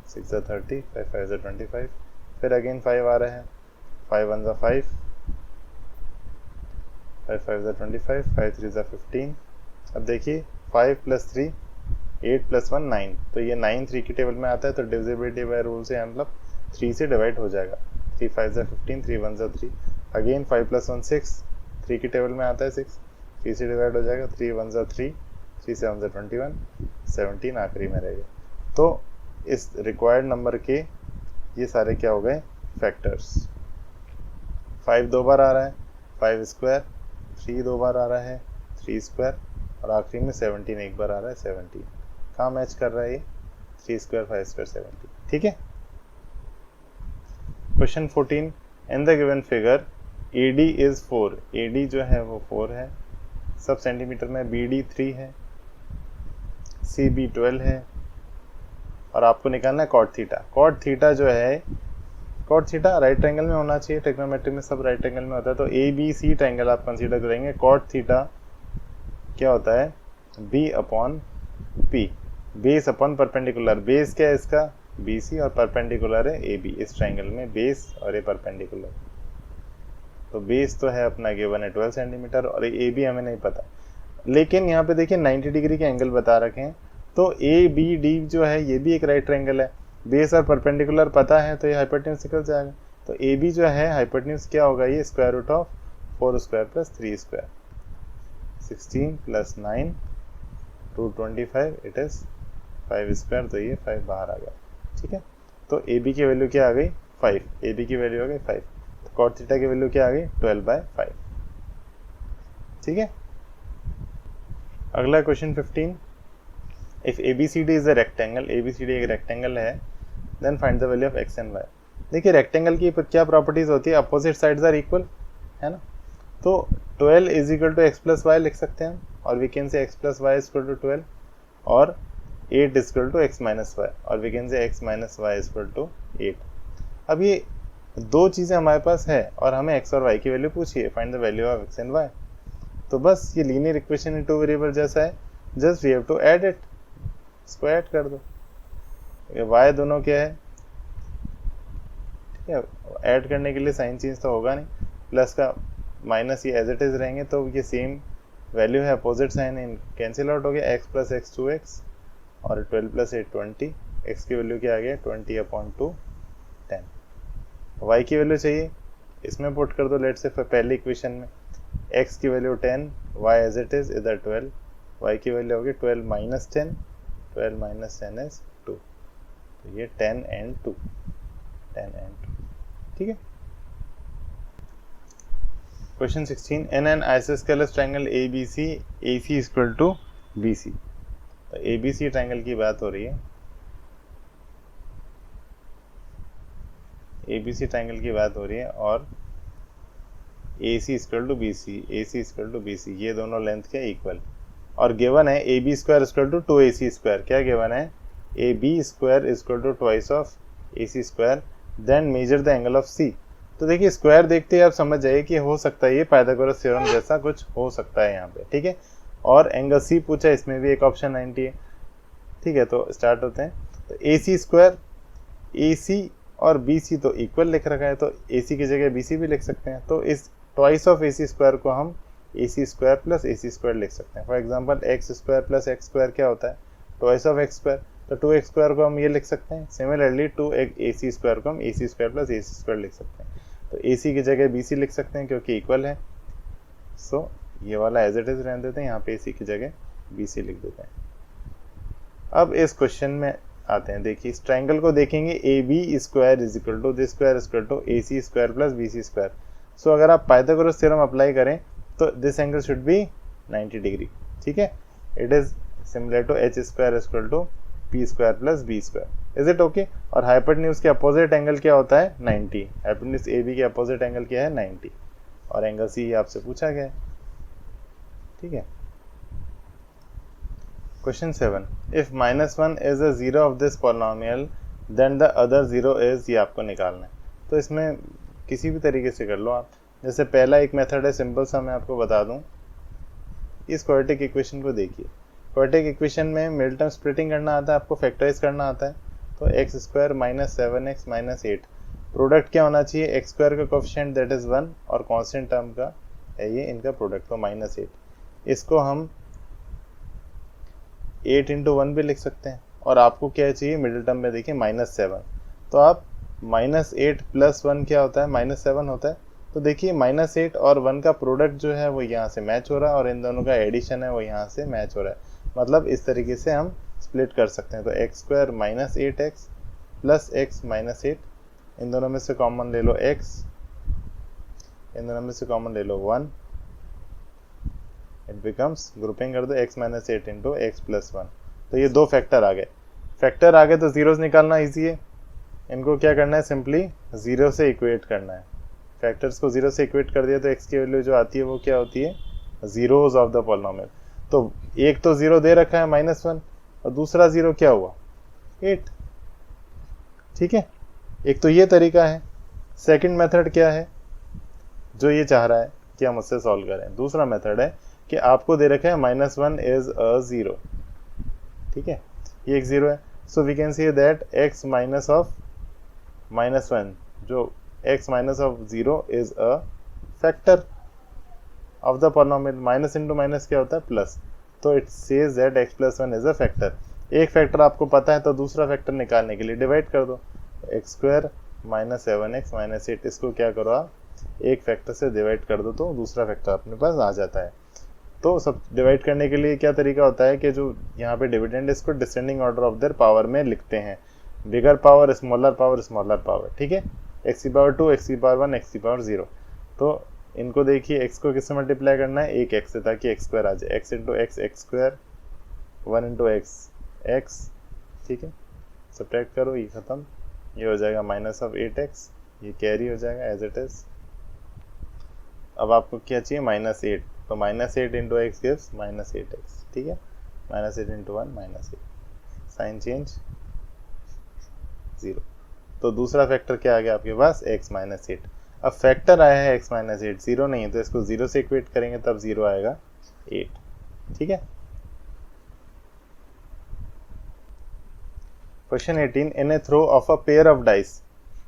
6 ज़ा 30, 5 5 ज़ा 25, फिर अगेन 5 आ रहा है, 5 1 ज़ा 5, 5 5 ज़ा 25, 5 3 ज़ा 15। अब देखिए 5 + 3 8 + 1 9, तो ये 9 3 की टेबल में आता है, तो डिविजिबिलिटी बाय रूल से मतलब 3 से डिवाइड हो जाएगा। 3 5 ज़ा 15, 3 1 ज़ा 3, अगेन 5 + 1 6, 3 की टेबल में आता है 6, 3 से डिवाइड हो जाएगा। 3 1 ज़ा 3, 3 7 ज़ा 21, 17 आखिरी में रहेगा। तो इस रिक्वायर्ड नंबर के ये सारे क्या हो गए फैक्टर्स। 5 दो बार आ रहा है, 5 स्क्वायर, 3 दो बार आ रहा है, 3 स्क्वायर, और आखिरी में 17 एक बार आ रहा है, 17। कहाँ मैच कर रहा है ये? 3 स्क्वायर 5 स्क्वायर 17। ठीक है। Question 14, in the given figure AD is 4, AD जो है वो 4 है सब सेंटीमीटर में, BD 3 है, CB 12 है, और आपको निकालना है कॉट थीटा। कॉट थीटा जो है, कॉट थीटा राइट एंगल में होना चाहिए, ट्रिग्नोमेट्री में सब राइट एंगल में होता है, तो ABC ट्रायंगल आप कंसीडर करेंगे। कॉट थीटा क्या होता है? B/P, base upon perpendicular. Base क्या है इसका? BC, और परपेंडिकुलर है AB। इस ट्रायंगल में बेस और ये परपेंडिकुलर, तो बेस तो है अपना गिवन है 12 सेंटीमीटर, और AB हमें नहीं पता, लेकिन यहाँ पे देखिए 90 डिग्री के एंगल बता रखे हैं, तो ABD जो है ये भी एक राइट ट्रायंगल है। बेस और परपेंडिकुलर पता है, तो ये हाइपोटेन्यूज निकल जाएगा। तो AB जो है हाइपोटेन्यूज क्या होगा? ये square root of 4 square plus 3 square, 16 + 9 225, it is 5 square, तो ये 5 बाहर आ गया। ठीक है, तो AB की वैल्यू क्या आ गई? 5। AB की वैल्यू आ गई 5, तो कॉट थीटा की वैल्यू क्या आ गई? 12/5। ठीक है। अगला question 15, if ABCD is a rectangle, ABCD एक रेक्टेंगल है, then find the value of x and y। देखिए रेक्टेंगल की क्या प्रॉपर्टीज होती है? अपोजिट साइड्स आर इक्वल, है ना, तो 12 = x + y लिख सकते हैं हम, और वी कैन से x + y = 12, और 8 = x - y, और वी कैन से x - y = 8। अब ये दो चीज़ें हमारे पास है, और हमें x और y की वैल्यू पूछी है, find the value of x and y। तो बस ये लीनियर इक्वेशन इन 2 वेरिएबल जैसा है, just we have to add it, इसको ऐड कर दो। ये y दोनों क्या है? ठीक है, ऐड करने के लिए साइन चेंज तो होगा नहीं, प्लस का माइनस ये एज इट इज रहेंगे, तो ये सेम वैल्यू है, अपोजिट साइन इन कैंसिल आउट हो गया, x + x 2x, और 12 + 8 20, x की वैल्यू क्या आ गया? 20/2 10। y की वैल्यू चाहिए, इसमें पुट कर दो, लेट से पहली इक्वेशन में x की value 10, y as it is, इधर 12, y की वैल्यू होगी 12 - 10, 12 - 10 इज 2, तो ये 10 and 2, 10 and 2। ठीक है। Question 16, in an isosceles triangle ABC, AC = BC। तो ABC ट्रायंगल की बात हो रही है, ABC ट्रायंगल की बात हो रही है, और AC = BC, AC = BC, ये दोनों लेंथ के इक्वल, और गिवन है AB² = 2AC²। क्या गिवन है? AB² = twice of AC², then measure the angle of C। तो देखिए स्क्वायर देखते ही आप समझ जाइए कि हो सकता है ये पाइथागोरस थ्योरम जैसा कुछ हो सकता है यहाँ पे। ठीक है, और एंगल C पूछा, इसमें भी एक ऑप्शन 90 है। ठीक है, तो स्टार्ट होते हैं। तो AC², AC और BC तो इक्वल लिख रखा है, तो AC की जगह BC भी लिख सकते हैं, तो इस ट्वाइस ऑफ AC² को हम AC² + AC² लिख सकते हैं। फॉर एग्जांपल x² + x² क्या होता है? ट्वाइस ऑफ x², तो 2x² को हम ये लिख सकते हैं। सिमिलरली 2AC² को हम AC² + AC² लिख सकते हैं, तो AC की जगह BC लिख सकते हैं क्योंकि इक्वल है। सो ये वाला एज इट इज रहने देते हैं, यहाँ पे AC की जगह BC लिख देते हैं। अब इस क्वेश्चन में आते हैं, देखिए इस ट्रायंगल को देखेंगे, AB² = AC² + BC²। सो अगर आप पाइथागोरस थ्योरम अप्लाई करें तो this angle should be 90 degree. ठीक है, it is similar to H² = P² + B²। Is it okay? और हाइपोटेन्यूज के अपोजिट एंगल क्या होता है? 90। हाइपोटेन्यूज AB के अपोजिट एंगल क्या है? 90, और एंगल C आपसे पूछा गया है। ठीक है। Question 7, if -1 is a 0 of this polynomial then the other 0 is, ये आपको निकालना है। तो इसमें किसी भी तरीके से कर लो आप। जैसे पहला एक मेथड है सिंपल सा, मैं आपको बता दूं। इस क्वाड्रेटिक इक्वेशन को देखिए, क्वाड्रेटिक इक्वेशन में मिडिल टर्म स्प्लिटिंग करना आता है, आपको फैक्टराइज करना आता है। तो x square minus 7x minus 8, product क्या होना चाहिए, एक्स स्क्वायर का कोफिशिएंट दैट इज 1 और कांस्टेंट टर्म का है ये इनका प्रोडक्ट, तो -8। इसको हम 8 इंटू 1 भी लिख सकते हैं। और आपको क्या चाहिए मिडिल टर्म में, देखिए -7, तो आप -8 प्लस 1 क्या होता है, -7 होता है। तो देखिए -8 और 1 का प्रोडक्ट जो है वो यहाँ से मैच हो रहा है और इन दोनों का एडिशन है वो यहाँ से मैच हो रहा है। मतलब इस तरीके से हम स्प्लिट कर सकते हैं। तो x square minus 8x plus x minus 8, इन दोनों में से कॉमन ले लो x, इन दोनों में से कॉमन ले लो 1, इट बिकम्स, ग्रुपिंग कर दो x minus 8 into x plus 1। तो ये दो फैक्टर आ गए। फैक्टर आ गए तो जीरोस निकालना ईजी है। इनको क्या करना है, सिंपली ज़ीरो से इक्वेट करना है। फैक्टर्स को ज़ीरो से इक्वेट कर दिया तो x की वैल्यू जो आती है वो क्या होती है, ज़ीरोज़ ऑफ द पॉलिनोमियल। तो एक तो ज़ीरो दे रखा है -1 और दूसरा ज़ीरो क्या हुआ, 8। ठीक है, एक तो ये तरीका है। सेकंड मेथड क्या है, जो ये चाह रहा है कि हम उससे सॉल्व करें, दूसरा मेथड है कि आपको दे रखा है -1 इज अ ज़ीरो। ठीक है, ये एक ज़ीरो है। So we can see that x minus of -1, जो x minus of 0 is a factor of the polynomial. Minus into minus क्या होता है, प्लस। तो it says that x plus 1 is a factor. एक फैक्टर आपको पता है तो दूसरा फैक्टर निकालने के लिए डिवाइड कर दो। X square minus 7x minus 8, इसको क्या करो आप, एक फैक्टर से डिवाइड कर दो तो दूसरा फैक्टर अपने पास आ जाता है। तो सब डिवाइड करने के लिए क्या तरीका होता है कि जो यहाँ पे डिविडेंड इसको descending order of their power में लिखते हैं, bigger power smaller power smaller power. ठीक है, एक्स की पावर 2, एक्स की पावर 1, एक्स की पावर 0। तो इनको देखिए, एक्स को किससे मल्टीप्लाई करना है, एक एक्स से, ताकि एक्स स्क्वायर आ जाए। X into x x square, 1 into x x. ठीक है, सब्ट्रैक्ट करो, ये खत्म, ये हो जाएगा माइनस ऑफ 8x, ये कैरी हो जाएगा एज इट इज। अब आपको क्या चाहिए, -8, तो -8 इंटू एक्स गिव्स -8x। ठीक है, -8 इंटू 1 -8, साइन चेंज 0। तो दूसरा फैक्टर क्या आ गया आपके पास, x माइनस 8। अब फैक्टर आया है x माइनस 8, 0 नहीं है, तो इसको 0 से इक्वेट करेंगे तब 0 आएगा 8। ठीक है, question 18, in a throw of a pair of dice,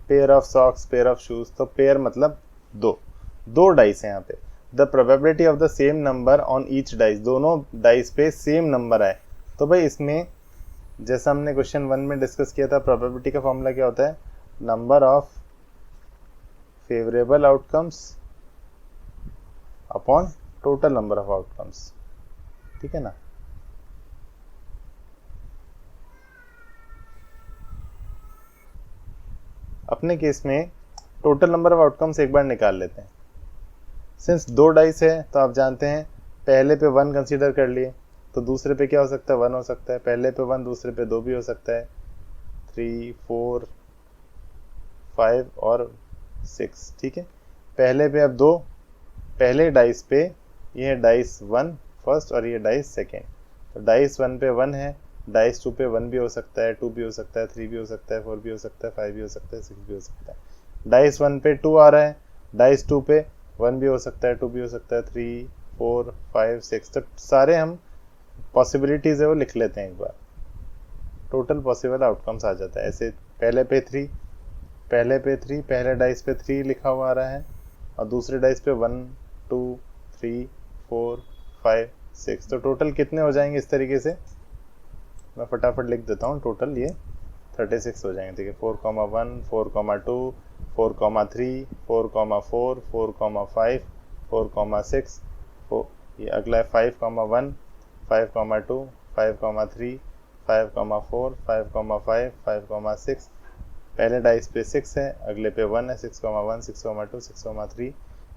pair of socks, pair of shoes. तो पेयर मतलब दो डाइस है यहाँ पे। The probability of the same number on each dice, दोनों डाइस पे सेम नंबर आए। तो भाई इसमें जैसा हमने क्वेश्चन 1 में डिस्कस किया था, प्रोबेबिलिटी का फॉर्मूला क्या होता है, number of favourable outcomes upon total number of outcomes. ठीक है ना, अपने केस में टोटल नंबर ऑफ आउटकम्स एक बार निकाल लेते हैं। सिंस दो डाइस है तो आप जानते हैं पहले पे 1 कंसीडर कर लिए, तो दूसरे पे क्या हो सकता है, 1 हो सकता है। पहले पे 1, दूसरे पे 2 भी हो सकता है, 3, 4, 5 और 6। ठीक है, पहले पे अब 2, पहले डाइस पे ये है डाइस 1 फर्स्ट और ये डाइस सेकेंड। तो डाइस 1 पे 1 है, डाइस 2 पे 1 भी हो सकता है, 2 भी हो सकता है, 3 भी हो सकता है, 4 भी हो सकता है, 5 भी हो सकता है, 6 भी हो सकता है। डाइस 1 पे 2 आ रहा है, डाइस 2 पे 1 भी हो सकता है, 2 भी हो सकता है, 3, 4, 5, 6। तो सारे हम पॉसिबिलिटीज़ है वो लिख लेते हैं एक बार, टोटल पॉसिबल आउटकम्स आ जाता है। ऐसे पहले पे 3, पहले डाइस पे 3 लिखा हुआ आ रहा है और दूसरे डाइस पे 1, 2, 3, 4, 5, 6। तो टोटल कितने हो जाएंगे, इस तरीके से मैं फटाफट लिख देता हूँ। टोटल ये 36 हो जाएंगे। ठीक है, 4,1, 4,2, 4,3, 4,4, 4,5, 4,6, ये अगला है 5,1, 5,2, 5,3, 5,4, 5,5, 5,6। पहले डाइस पे 6 है, अगले पे 1 है, 6,1, 6,2, 6,3,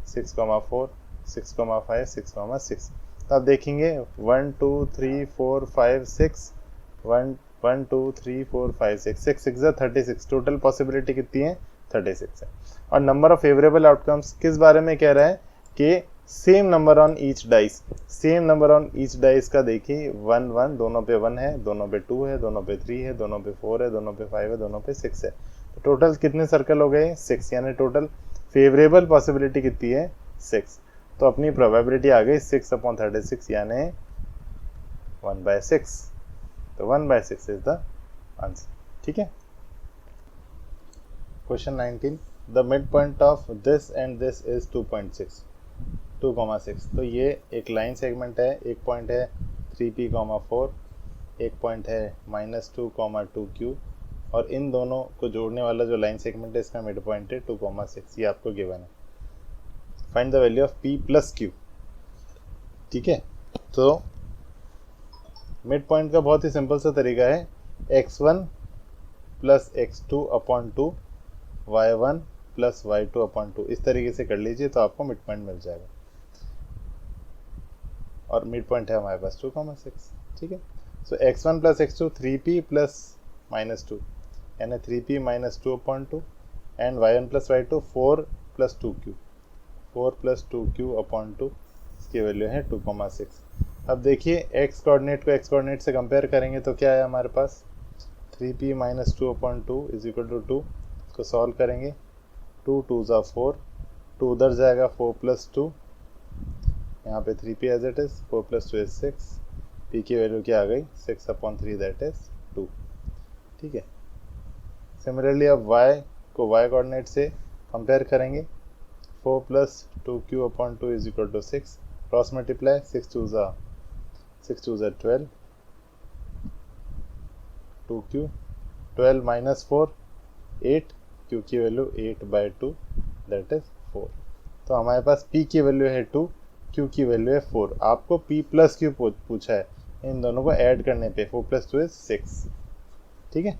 6,4, 6,5, 6,6। तो आप देखेंगे 1, 2, 3, 4, 5, 6, 1, 2, 3, 4, 5, 6, 6 6 36। टोटल पॉसिबिलिटी कितनी है, 36 है। और नंबर ऑफ फेवरेबल आउटकम्स किस बारे में कह रहा है कि same number on each dice, same number on each dice का देखिए 1, 1, दोनों पे 1 है, दोनों पे 2 है, दोनों पे 3 है, दोनों पे 4 है, दोनों पे 5 है, दोनों पे 6 है। तो टोटल कितने सर्कल हो गए 6, यानी टोटल फेवरेबल पॉसिबिलिटी कितनी है 6। तो अपनी प्रोबेबिलिटी आ गई 6/36 यानी 1/6। तो 1/6 इज द आंसर। ठीक है। Question 19, the mid point of this and this is 2.6 2,6। तो ये एक लाइन सेगमेंट है, एक पॉइंट है 3p,4, एक पॉइंट है -2,2q, और इन दोनों को जोड़ने वाला जो लाइन सेगमेंट है इसका मिड पॉइंट है 2,6। ये आपको गिवन है। Find the value of p plus q। ठीक है। तो मिड पॉइंट का बहुत ही सिंपल सा तरीका है, x1 plus x2/2 y1 plus y2/2, इस तरीके से कर लीजिए तो आपको मिड पॉइंट मिल जाएगा। और मिड पॉइंट है हमारे पास 2,6। ठीक है। सो x1 plus x2 3p plus -2 यानी 3p minus 2/2 and y1 plus y2 4 plus 2q 4 plus 2q/2, इसकी वैल्यू है 2,6। अब देखिए x कोऑर्डिनेट को x कोऑर्डिनेट से कंपेयर करेंगे तो क्या है हमारे पास 3p minus 2/2 is equal to 2। इसको सॉल्व करेंगे, 2 2 ज़ा 4, 2 उधर जाएगा 4 प्लस 2, यहाँ पे 3p as it is, 4 plus 2 is 6, p की वैल्यू क्या आ गई 6/3 दैट इज 2। ठीक है। सिमिलरली अब y को y कोऑर्डिनेट से कंपेयर करेंगे, 4 plus 2q/2 is equal to 6, cross multiply 6 2 ज़ा 12, 2q, 12 माइनस 4 8, q की वैल्यू 8/2 दैट इज 4। तो हमारे पास p की वैल्यू है 2, q की वैल्यू है 4। आपको p प्लस q पूछा है, इन दोनों को ऐड करने पे 4 प्लस 2 इज 6। ठीक है।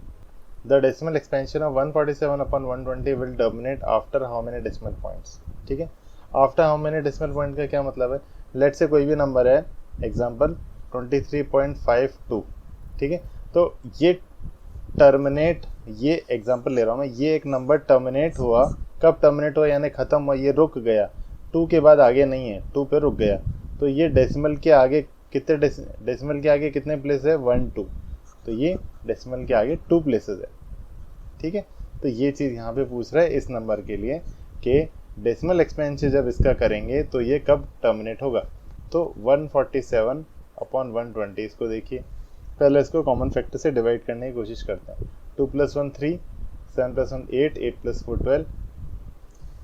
The decimal expansion of 147/120 will terminate after how many decimal points. ठीक है। After how many decimal point का क्या मतलब है, लेट से कोई भी नंबर है, एग्जांपल 23.52। ठीक है। तो ये टर्मिनेट, ये एग्जांपल ले रहा हूँ मैं, ये एक नंबर टर्मिनेट हुआ, कब टर्मिनेट हुआ यानी ख़त्म हुआ, ये रुक गया, 2 के बाद आगे नहीं है, 2 पे रुक गया। तो ये डेसिमल के आगे कितने डेसिमल के आगे कितने प्लेस है 1 2, तो ये डेसिमल के आगे 2 प्लेसेस है। ठीक है। तो ये चीज़ यहाँ पे पूछ रहा है इस नंबर के लिए कि डेसिमल एक्सपेंशन जब इसका करेंगे तो ये कब टर्मिनेट होगा। तो 147/120, इसको देखिए, पहले इसको कॉमन फैक्टर से डिवाइड करने की कोशिश करते हैं। 2 + 1 3, 7 + 1 8, 8 + 4 12,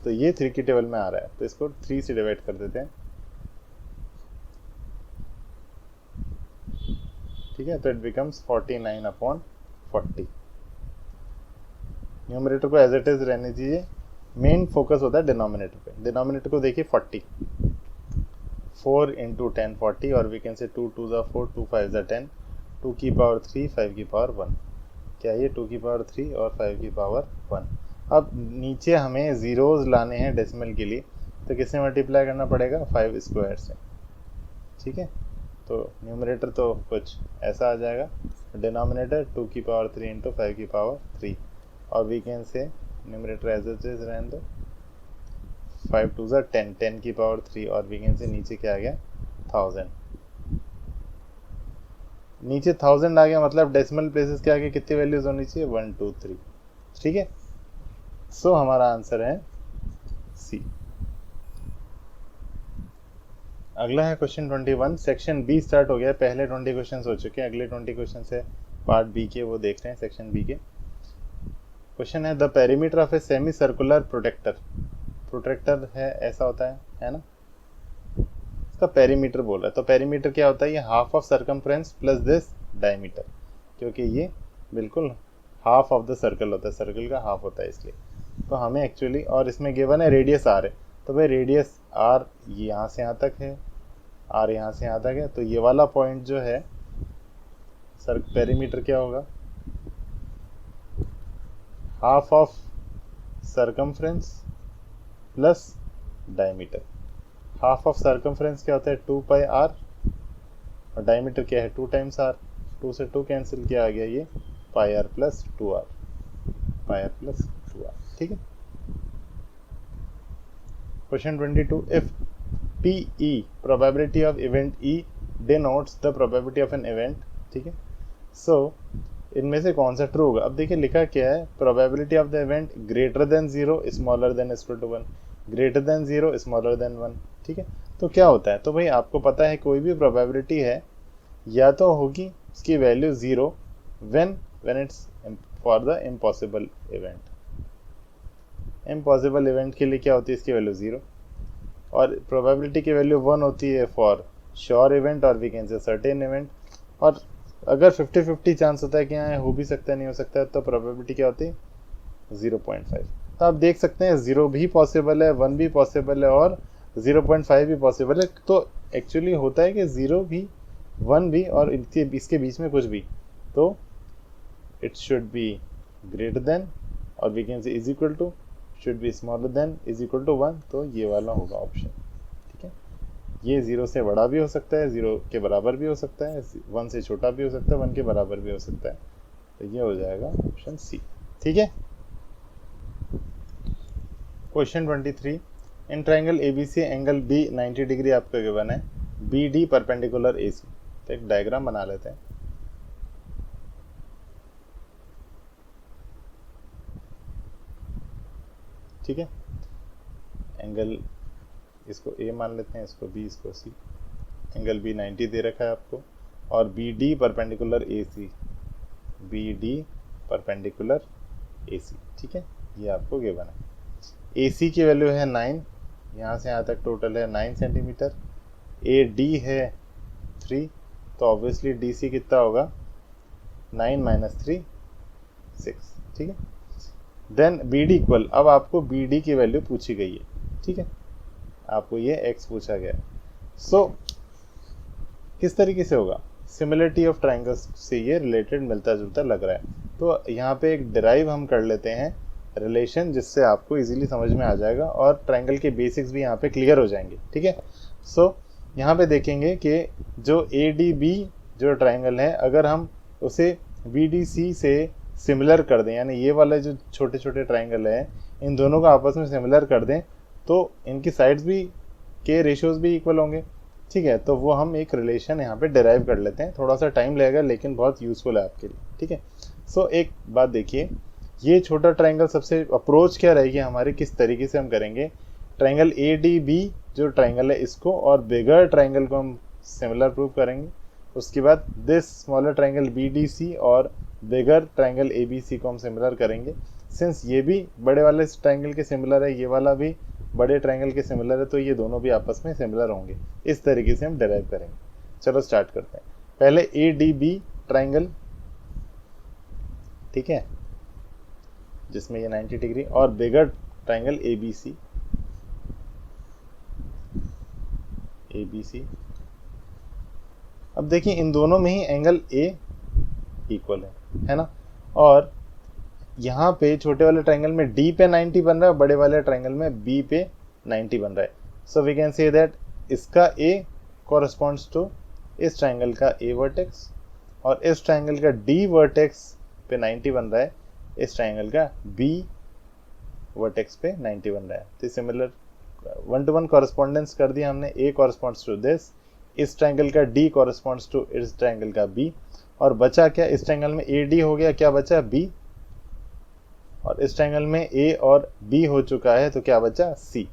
तो ये 3 की टेबल में आ रहा है, तो इसको 3 से डिवाइड कर देते हैं। ठीक है। तो इट बिकम्स 49/40। न्यूमरेटर को एज इट इज रहने दीजिए, मेन फोकस होता है डिनोमिनेटर पे। डिनोमिनेटर को देखिए 40, 4 × 10 40, और वी कैन से 2 2 ज़ा 4, 2 5 ज़ा 10, 2 की पावर 3, 5 की पावर 1। क्या ये 2 की पावर 3 और 5 की पावर 1। अब नीचे हमें ज़ीरोज़ लाने हैं डेसिमल के लिए, तो किससे मल्टीप्लाई करना पड़ेगा 5 स्क्वायर से। ठीक है। तो न्यूमरेटर तो कुछ ऐसा आ जाएगा, डिनोमिनेटर 2 की पावर 3 × 5 की पावर 3, और we can say numerator as it is रहने दो, 5 2 ज़ा 10, 10 की पावर 3, और वी कैन से नीचे क्या आ गया 1000। नीचे 1000 आ गया, मतलब डेसिमल प्लेसेस के आगे कितनी वैल्यूज होनी चाहिए 1 2 3। ठीक है। सो हमारा आंसर है सी। अगला है क्वेश्चन 21। सेक्शन बी स्टार्ट हो गया, पहले 20 क्वेश्चन हो चुके हैं, अगले 20 क्वेश्चन है पार्ट बी के, वो देख रहे हैं सेक्शन बी के। क्वेश्चन है the perimeter of a semi circular protractor. Protractor है ऐसा होता है ना, इसका पेरीमीटर बोल रहा है। तो पेरीमीटर क्या होता है, ये half of circumference plus this diameter, क्योंकि ये बिल्कुल हाफ ऑफ द सर्कल होता है, सर्कल का हाफ होता है इसलिए। तो हमें एक्चुअली, और इसमें गिवन है रेडियस आर है, तो भाई रेडियस आर यहाँ से यहाँ तक है, आर यहाँ से यहाँ तक है, तो ये वाला पॉइंट जो है पेरीमीटर क्या होगा, half of circumference plus diameter. Half of circumference क्या होता है 2 पाई आर, और डायमीटर क्या है 2 टाइम्स आर, 2 से 2 कैंसिल किया आ गया, ये pi r plus 2 r, pi r plus 2 r. ठीक है। Question 22, if PE probability of event E denotes the probability of an event, ठीक है, so इनमें से कौन सा ट्रू होगा। अब देखिए लिखा क्या है, probability of the event greater than 0 smaller than equal to 1, greater than 0 smaller than 1। ठीक है, तो क्या होता है, तो भाई आपको पता है कोई भी प्रोबेबिलिटी है या तो होगी उसकी value 0 when it's for the impossible event. Impossible event के लिए क्या होती है, इसकी वैल्यू 0, और प्रोबेबिलिटी की वैल्यू 1 होती है फॉर श्योर इवेंट और we can say certain event. और अगर 50-50 चांस होता है कि यहाँ हो भी सकता है नहीं हो सकता है, तो प्रोबेबिलिटी क्या होती है 0.5। तो आप देख सकते हैं 0 भी पॉसिबल है, 1 भी पॉसिबल है और 0.5 भी पॉसिबल है। तो एक्चुअली होता है कि 0 भी 1 भी और इसके बीच में कुछ भी, तो it should be greater than or we can say is equal to, should be smaller than is equal to 1। तो ये वाला होगा ऑप्शन। ठीक है, ये 0 से बड़ा भी हो सकता है, 0 के बराबर भी हो सकता है, 1 से छोटा भी हो सकता है, 1 के बराबर भी हो सकता है। तो ये हो जाएगा ऑप्शन सी। ठीक है, question 23, in triangle A B C angle B 90 degree आपका गिवन है, बी डी परपेंडिकुलर एसी। तो एक डायग्राम बना लेते हैं। ठीक है, एंगल इसको ए मान लेते हैं, इसको बी, इसको सी। एंगल बी 90 दे रखा है आपको और B D perpendicular A C, B D perpendicular A C. ठीक है, ये आपको गिवन है। ए सी की वैल्यू है 9, यहाँ से यहाँ तक टोटल है 9 सेंटीमीटर। ए डी है 3, तो ऑब्वियसली डी सी कितना होगा 9 - 3 6। ठीक है, देन बी डी इक्वल, अब आपको बी डी की वैल्यू पूछी गई है। ठीक है, आपको ये x पूछा गया है। सो किस तरीके से होगा, सिमिलरिटी ऑफ ट्राइंगल्स से ये रिलेटेड मिलता जुलता लग रहा है। तो यहाँ पे एक डिराइव हम कर लेते हैं रिलेशन, जिससे आपको इजीली समझ में आ जाएगा और ट्राइंगल के बेसिक्स भी यहाँ पे क्लियर हो जाएंगे। ठीक है, सो यहाँ पे देखेंगे कि जो ए डी बी जो ट्राइंगल है, अगर हम उसे बी डी सी से सिमिलर कर दें, यानी ये वाले जो छोटे छोटे ट्राइंगल है इन दोनों को आपस में सिमिलर कर दें, तो इनकी साइड्स भी के रेशियोज भी इक्वल होंगे। ठीक है, तो वो हम एक रिलेशन यहाँ पे डिराइव कर लेते हैं। थोड़ा सा टाइम लगेगा लेकिन बहुत यूजफुल है आपके लिए। ठीक है, सो एक बात देखिए, ये छोटा ट्राइंगल सबसे अप्रोच क्या रहेगी हमारी, किस तरीके से हम करेंगे, ट्राइंगल ए डी बी जो ट्राइंगल है इसको और बिगर ट्राइंगल को हम सिमिलर प्रूव करेंगे। उसके बाद this smaller triangle B D C और बिगर ट्राइंगल ए बी सी को हम सिमिलर करेंगे। सिंस ये भी बड़े वाले ट्राइंगल के सिमिलर है, ये वाला भी बड़े ट्राइंगल के सिमिलर है, तो ये दोनों भी आपस में सिमिलर होंगे। इस तरीके से हम डिराइव करेंगे। चलो स्टार्ट करते हैं। पहले ए डी बी ट्राइंगल, ठीक है, जिसमें ये 90 डिग्री, और bigger triangle A B C, A B C. अब देखिए इन दोनों में ही एंगल ए इक्वल है ना, और यहाँ पे छोटे वाले ट्राइंगल में डी पे 90 बन रहा है, बड़े वाले ट्राइंगल में बी पे 90 बन रहा है। So we can say that इसका ए कॉरस्पॉन्ड्स टू इस ट्राइंगल का ए वर्टेक्स, और इस ट्राइंगल का डी वर्टेक्स पे 90 बन रहा है, इस ट्राइंगल का बी वर्टेक्स पे 90 बन रहा है। तो सिमिलर 1-to-1 कॉरस्पॉन्डेंस कर दिया हमने। ए कॉरस्पॉन्ड्स टू दिस, इस ट्राइंगल का डी कॉरस्पॉन्ड्स टू इस ट्राइंगल का बी, और बचा क्या, इस ट्राइंगल में ए डी हो गया, क्या बचा बी, और इस ट्राइंगल में ए और बी हो चुका है, तो क्या बचा सी,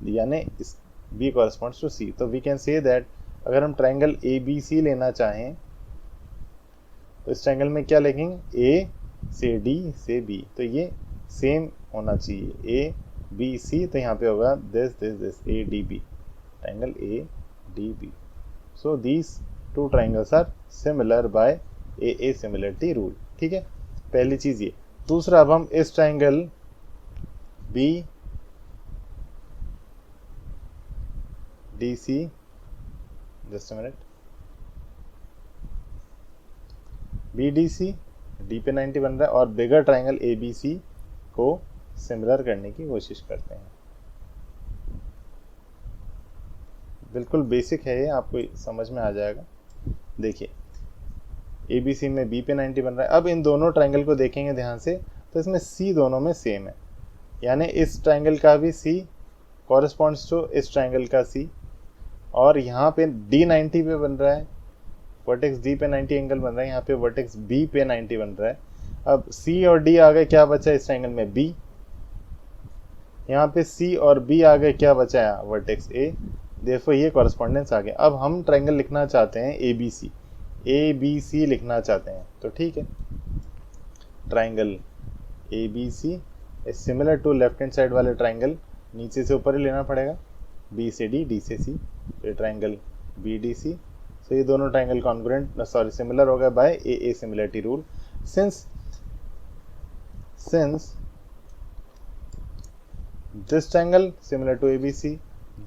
यानी इस बी कॉरस्पॉन्ड्स टू सी। तो वी कैन से दैट अगर हम ट्राइंगल ए बी सी लेना चाहें तो इस ट्राइंगल में क्या लिखेंगे, ए से डी से बी, तो ये सेम होना चाहिए, ए बी सी। तो यहाँ पे होगा this A D B, triangle A D B. So these two triangles are similar by A similarity rule. ठीक है, पहली चीज ये। दूसरा, अब हम इस triangle B D C, just a minute, B D C D पे 90 बन रहा है, और बिगर ट्राइंगल ए बी सी को सिमिलर करने की कोशिश करते हैं। बिल्कुल बेसिक है ये, आपको समझ में आ जाएगा। देखिए ए बी सी में बी पे 90 बन रहा है। अब इन दोनों ट्राइंगल को देखेंगे ध्यान से, तो इसमें सी दोनों में सेम है, यानी इस ट्राइंगल का भी सी कॉरस्पॉन्ड्स टू इस ट्राइंगल का सी, और यहाँ पे डी 90 पे बन रहा है, वर्टेक्स डी पे 90 एंगल बन रहा है, यहाँ पे वर्टेक्स बी पे 90 बन रहा है। अब सी और डी आ गए, क्या बचा इस ट्रायंगल में? बी। यहाँ पे सी और बी आ गए, क्या बचा है? वर्टेक्स ए। देखो ये कॉरेस्पॉन्डेंस आ गया। अब हम ट्रायंगल लिखना चाहते हैं A B C, A B सी लिखना चाहते हैं, तो ठीक है, triangle A B C is similar to left hand side वाले ट्रायंगल, नीचे से ऊपर ही लेना पड़ेगा, बी से डी, डी से सी, ये triangle B D C. So ये दोनों ट्रायंगल कॉन्ग्रुएंट सॉरी सिमिलर हो गए by A similarity rule. Since this triangle similar to ABC,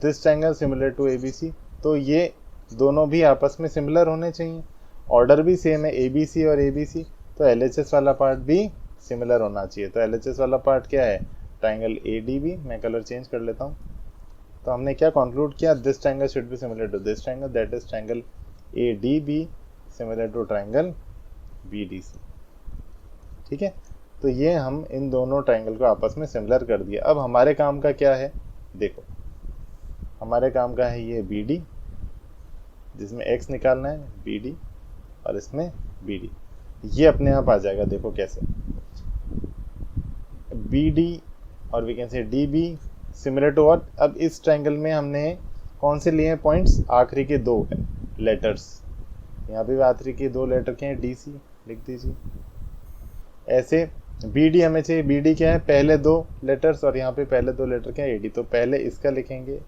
this triangle similar to ABC, तो ये दोनों भी आपस में सिमिलर होने चाहिए। ऑर्डर भी सेम है ABC और ABC, तो LHS वाला पार्ट भी सिमिलर होना चाहिए। तो LHS वाला पार्ट क्या है? Triangle ADB। मैं कलर चेंज कर लेता हूँ। तो हमने क्या कंक्लूड किया? This triangle should be similar to this triangle, that is triangle ADB similar to triangle BDC। ठीक है, तो ये हम इन दोनों ट्रायंगल को आपस में सिमिलर कर दिया। अब हमारे काम का क्या है? देखो, हमारे काम का है ये BD, जिसमें X निकालना है, BD, और इसमें BD। ये अपने आप आ जाएगा। देखो कैसे, BD और we can say DB similar to what? अब इस ट्रायंगल में हमने कौन से लिए हैं पॉइंट्स? आखिरी के दो लेटर्स, यहाँ पे भी आखिरी के दो लेटर के हैं, DC लिख दीजिए। ऐसे BD हमें चाहिए, BD क्या है? पहले दो लेटर्स, और यहाँ पे पहले दो लेटर क्या है? AD। तो पहले इसका लिखेंगे,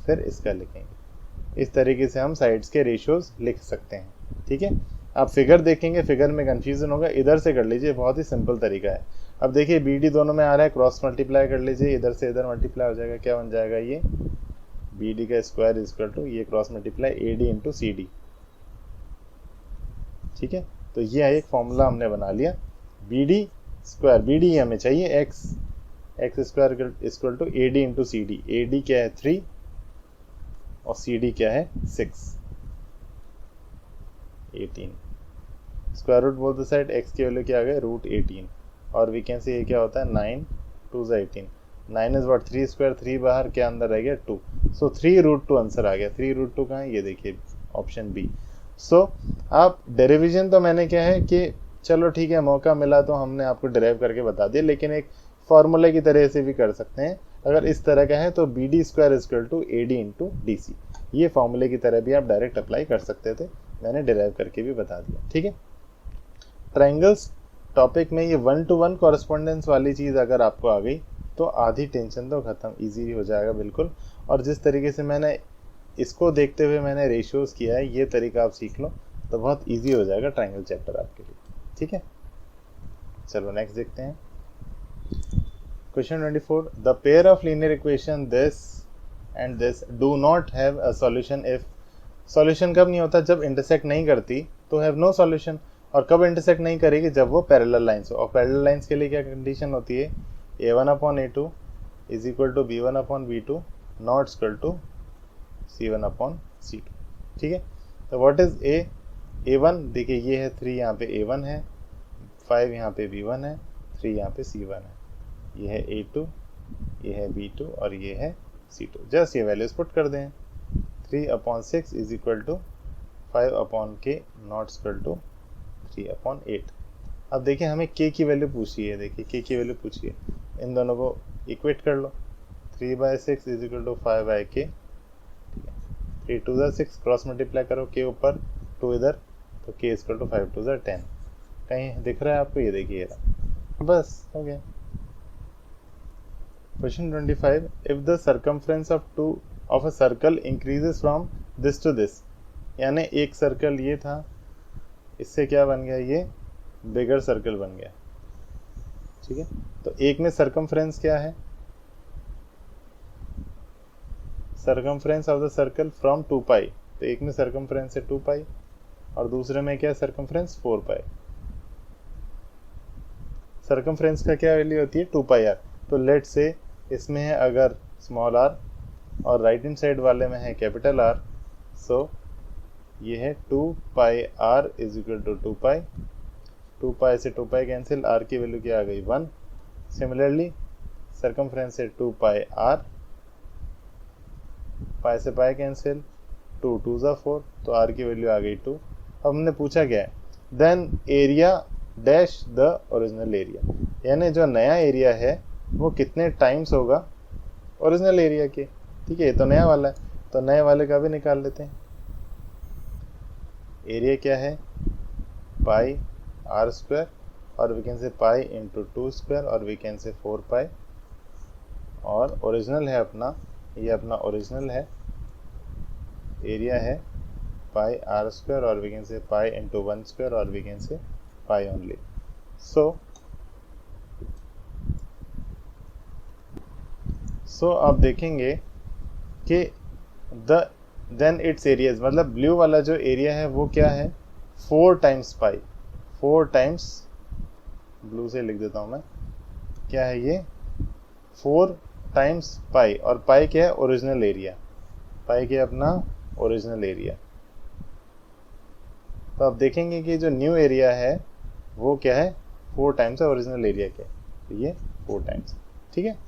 फिर इसका लिखेंगे। इस तरीके से हम साइड्स के रेशियोज लिख सकते हैं। ठीक है, आप फिगर देखेंगे, फिगर में कंफ्यूजन होगा, इधर से कर लीजिए, बहुत ही सिंपल तरीका है। अब देखिए BD दोनों में आ रहा है, क्रॉस मल्टीप्लाई कर लीजिए, इधर से इधर मल्टीप्लाई हो जाएगा, क्या बन जाएगा? ये BD का स्क्वायर इक्वल टू ये cross multiply AD into CD। ठीक है, तो ये एक फॉर्मूला हमने बना लिया। BD स्क्वायर, BD हमें चाहिए x square equal to AD into CD। AD क्या है? 3 और CD क्या है? 6, 18। Square root both the side, x की वैल्यू क्या आ गई? √18, और वी कैन से ये क्या होता है? 9 2 18। 9 इज व्हाट? 3 स्क्वायर, 3 बाहर, क्या अंदर रह गया? 2। सो 3√2 आंसर आ गया। 3√2 कहाँ है? ये देखिए ऑप्शन बी। सो आप डेरिवेशन तो मैंने क्या है कि चलो ठीक है, मौका मिला तो हमने आपको डिराइव करके बता दिया, लेकिन एक फॉर्मूले की तरह से भी कर सकते हैं। अगर इस तरह का है तो BD square equal to AD into DC, ये फॉर्मूले की तरह भी आप डायरेक्ट अप्लाई कर सकते थे, मैंने डिराइव करके भी बता दिया। ठीक है, ट्रायंगल्स टॉपिक में ये 1-to-1 कॉरेस्पॉन्डेंस वाली चीज़ अगर आपको आ गई तो आधी टेंशन तो ख़त्म, ईजी हो जाएगा बिल्कुल। और जिस तरीके से मैंने इसको देखते हुए मैंने रेशियोज किया है, ये तरीका आप सीख लो तो बहुत ईजी हो जाएगा ट्रायंगल चैप्टर आपके लिए। ठीक है, चलो नेक्स्ट देखते हैं। Question 24, the pair of linear equation this and this do not have a solution if. Solution कब नहीं होता? जब इंटरसेक्ट नहीं करती तो हैव नो सॉल्यूशन। और कब इंटरसेक्ट नहीं करेगी? जब वो पैरेलल लाइंस हो। और पैरेलल लाइंस के लिए क्या कंडीशन होती है? A1/A2 is equal to B1/B2 not equal to C1/C2। ठीक है, तो व्हाट इज A1? देखिए ये है 3, यहाँ पे A1 है, 5 यहाँ पे B1 है, 3 यहाँ पे C1 है, ये है A2, ये है B2 और ये है C2। जस्ट ये वैल्यूज पुट कर दें। 3/6 is equal to 5/K not equal to 3/8। अब देखिए हमें K की वैल्यू पूछी है, देखिए K की वैल्यू पूछी है, इन दोनों को इक्वेट कर लो। 3/6 is equal to 5/K। 3 2 6, cross multiply करो, K ऊपर 2 इधर, तो K इक्वल टू 5 2 10। कहीं दिख रहा है आपको? ये देखिए, बस हो गया। Question 25, if the circumference of a circle increases from this to this, यानी एक सर्कल ये था, इससे क्या बन गया? ये बिगर सर्कल बन गया। ठीक है, तो एक में सर्कमफ्रेंस क्या है? Circumference of the circle from 2π, तो एक में सर्कमफ्रेंस है 2π और दूसरे में क्या है? सर्कमफ्रेंस 4π। सर्कमफ्रेंस का क्या वैल्यू होती है? 2πr। तो लेट से इसमें है अगर स्मॉल r और राइट हैंड साइड वाले में है कैपिटल R, सो ये है 2πr इज इक्वल टू 2π। 2π से 2π कैंसिल, r की वैल्यू क्या आ गई? 1। सिमिलरली सर्कमफ्रेंस है 2πr, पाई से पाई कैंसिल, 2 2 4, तो r की वैल्यू आ गई 2। अब हमने पूछा क्या है, then area dash the original area, यानी जो नया एरिया है वो कितने टाइम्स होगा ओरिजिनल एरिया के। ठीक है, ये तो नया वाला है, तो नए वाले का भी निकाल लेते हैं। एरिया क्या है, पाई आर स्क्वायर, और we can say pi into 2 square, और वी कैन से 4 पाई, और ओरिजिनल है अपना, ये अपना ओरिजिनल है, एरिया है पाई आर स्क्वायर, और we can say pi into 1 square, और we can say pi only. So आप देखेंगे कि देन इट्स एरियाज, मतलब ब्लू वाला जो एरिया है वो क्या है, 4 टाइम्स पाई, 4 टाइम्स, ब्लू से लिख देता हूँ मैं, क्या है ये 4 टाइम्स पाई, और पाई क्या है ओरिजिनल एरिया, पाई क्या है अपना ओरिजिनल एरिया। तो आप देखेंगे कि जो न्यू एरिया है वो क्या है 4 टाइम्स है ओरिजिनल एरिया के, तो ये 4 टाइम्स। ठीक है,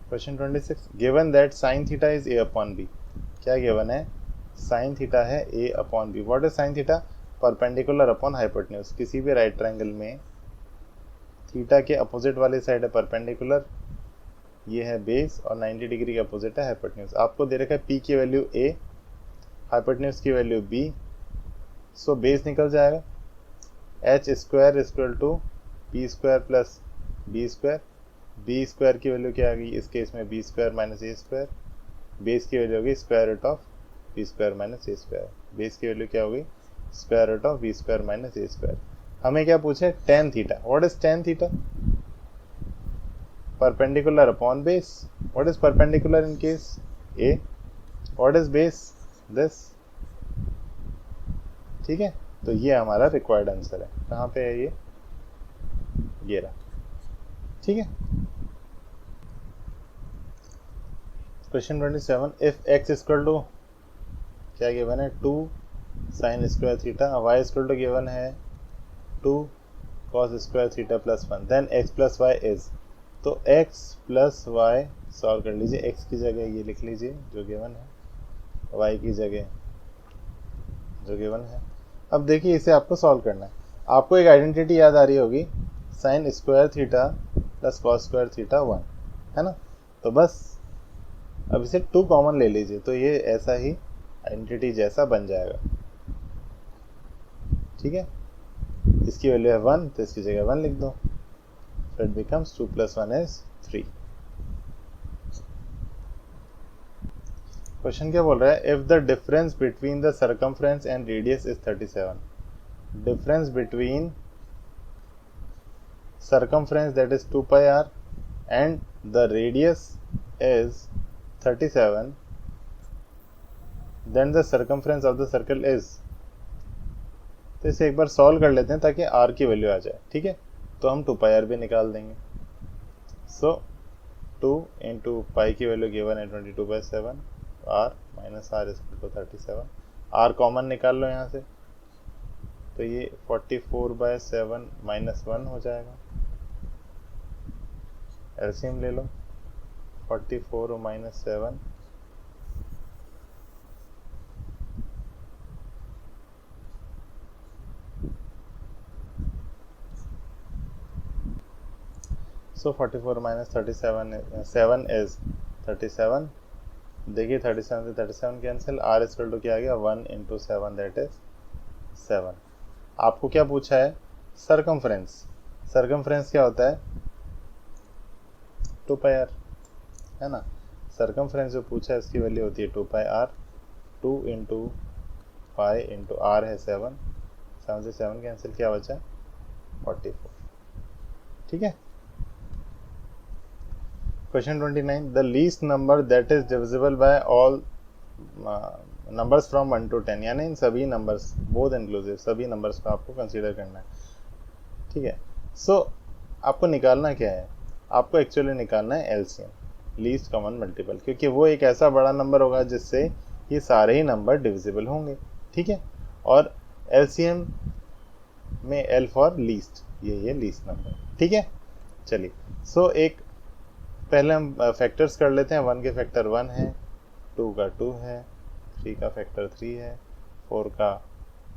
question 26, given that sine theta is A upon B, क्या गिवन है, साइन थीटा है A upon B. What is sine theta, perpendicular upon hypotenuse. किसी भी राइट ट्रायंगल में थीटा के अपोजिट वाली साइड है परपेंडिकुलर, ये है बेस, और 90 डिग्री के अपोजिट है हाइपोटेन्यूज। आपको दे रखा है पी की वैल्यू ए, हाइपोटेन्यूज की वैल्यू बी, सो बेस निकल जाएगा H square equal to P square plus B square. B square की वैल्यू क्या आ गई इस केस में, B square minus A square, base की वैल्यू होगी square root of B square minus A square, base की वैल्यू क्या होगी square root of B square minus A square. हमें क्या पूछे, tan theta. What is tan theta, perpendicular upon base. What is perpendicular in case A, what is base this. ठीक है, तो ये हमारा रिक्वायर्ड आंसर है। कहाँ पे है ये रहा। ठीक है, question 27, if X equal to क्या गिवन है 2 sine square theta, Y equal to given है 2 cos square theta plus 1, then X plus Y is. तो एक्स प्लस वाई सॉल्व कर लीजिए, एक्स की जगह ये लिख लीजिए जो गिवन है, वाई की जगह जो गिवन है। अब देखिए इसे आपको सॉल्व करना है। आपको एक आइडेंटिटी याद आ रही होगी, sign square theta plus cos square theta 1, है ना। तो बस अब इसे 2 कॉमन ले लीजिए, तो ये ऐसा ही आइडेंटिटी जैसा बन जाएगा। ठीक है, इसकी वैल्यू है 1, तो इसकी जगह 1 लिख दो, so it becomes 2 plus 1 is 3। Question क्या बोल रहा है, if the difference between the circumference and radius is 37, difference between circumference that is 2 pi r and the radius is 37, then the circumference of the circle is। तो इसे एक बार solve कर लेते हैं ताकि r की वैल्यू आ जाए। ठीक है, तो हम 2 pi r भी निकाल देंगे। सो 2 इंटू पाई की वैल्यू गिवन है 22/7, r minus r equal to 37, r common निकाल लो यहाँ से, तो ये 44/7 माइनस 1 हो जाएगा। एलसीएम ले लो, 44 माइनस 7, सो 44 माइनस 37 7 इज 37। देखिए 37 से 37 कैंसिल, आर इक्वल टू क्या आ गया 1 इंटू 7 दैट इज 7। आपको क्या पूछा है, सर्कमफ्रेंस। सर्कमफ्रेंस क्या होता है 2 पाई आर, है ना। सर्कमफ्रेंस जो पूछा है इसकी वैल्यू होती है 2 pi r, 2 into pi into r है 7, 7 से 7 कैंसिल, क्या बचा 44। ठीक है, question 29, the least number that is divisible by all numbers from 1 to 10, यानी इन सभी नंबर्स बोथ इंक्लूसिव, सभी नंबर्स को आपको कंसीडर करना है। ठीक है, सो आपको निकालना क्या है, आपको एक्चुअली निकालना है एलसीएम, लीस्ट कॉमन मल्टीपल, क्योंकि वो एक ऐसा बड़ा नंबर होगा जिससे ये सारे ही नंबर डिविजिबल होंगे। ठीक है, और एलसीएम में एल फॉर लीस्ट, ये लीस्ट नंबर। ठीक है, चलिए सो एक पहले हम फैक्टर्स कर लेते हैं। 1 के फैक्टर 1 है, 2 का 2 है, 3 का फैक्टर 3 है, 4 का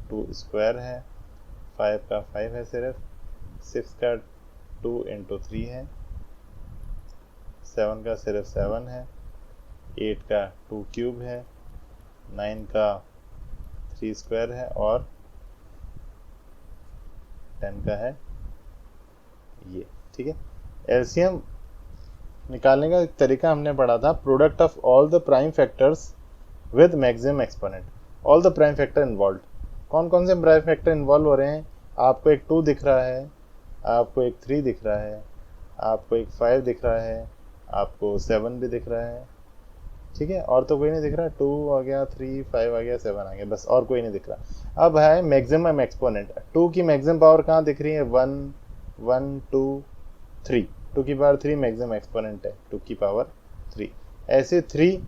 2 स्क्वायर है, 5 का 5 है सिर्फ, 6 का 2 इंटू 3 है, 7 का सिर्फ 7 है, 8 का 2 क्यूब है, 9 का 3 स्क्वायर है और 10 का है ये। ठीक है, एलसीएम निकालने का एक तरीका हमने पढ़ा था, product of all the prime factors with maximum exponent, all the prime factor involve. कौन कौन से प्राइम फैक्टर इन्वॉल्व हो रहे हैं? आपको एक 2 दिख रहा है, आपको एक 3 दिख रहा है, आपको एक 5 दिख रहा है, आपको 7 भी दिख रहा है। ठीक है, और तो कोई नहीं दिख रहा, 2 आ गया, 3, 5 आ गया, 7 आ गया, बस और कोई नहीं दिख रहा। अब है मैक्सिमम एक्सपोनेंट, 2 की मैक्सिमम पावर कहाँ दिख रही है? 1 1 2 3, 2 की पावर 3 मैक्सिमम एक्सपोनेंट है, 2 की पावर 3। ऐसे 3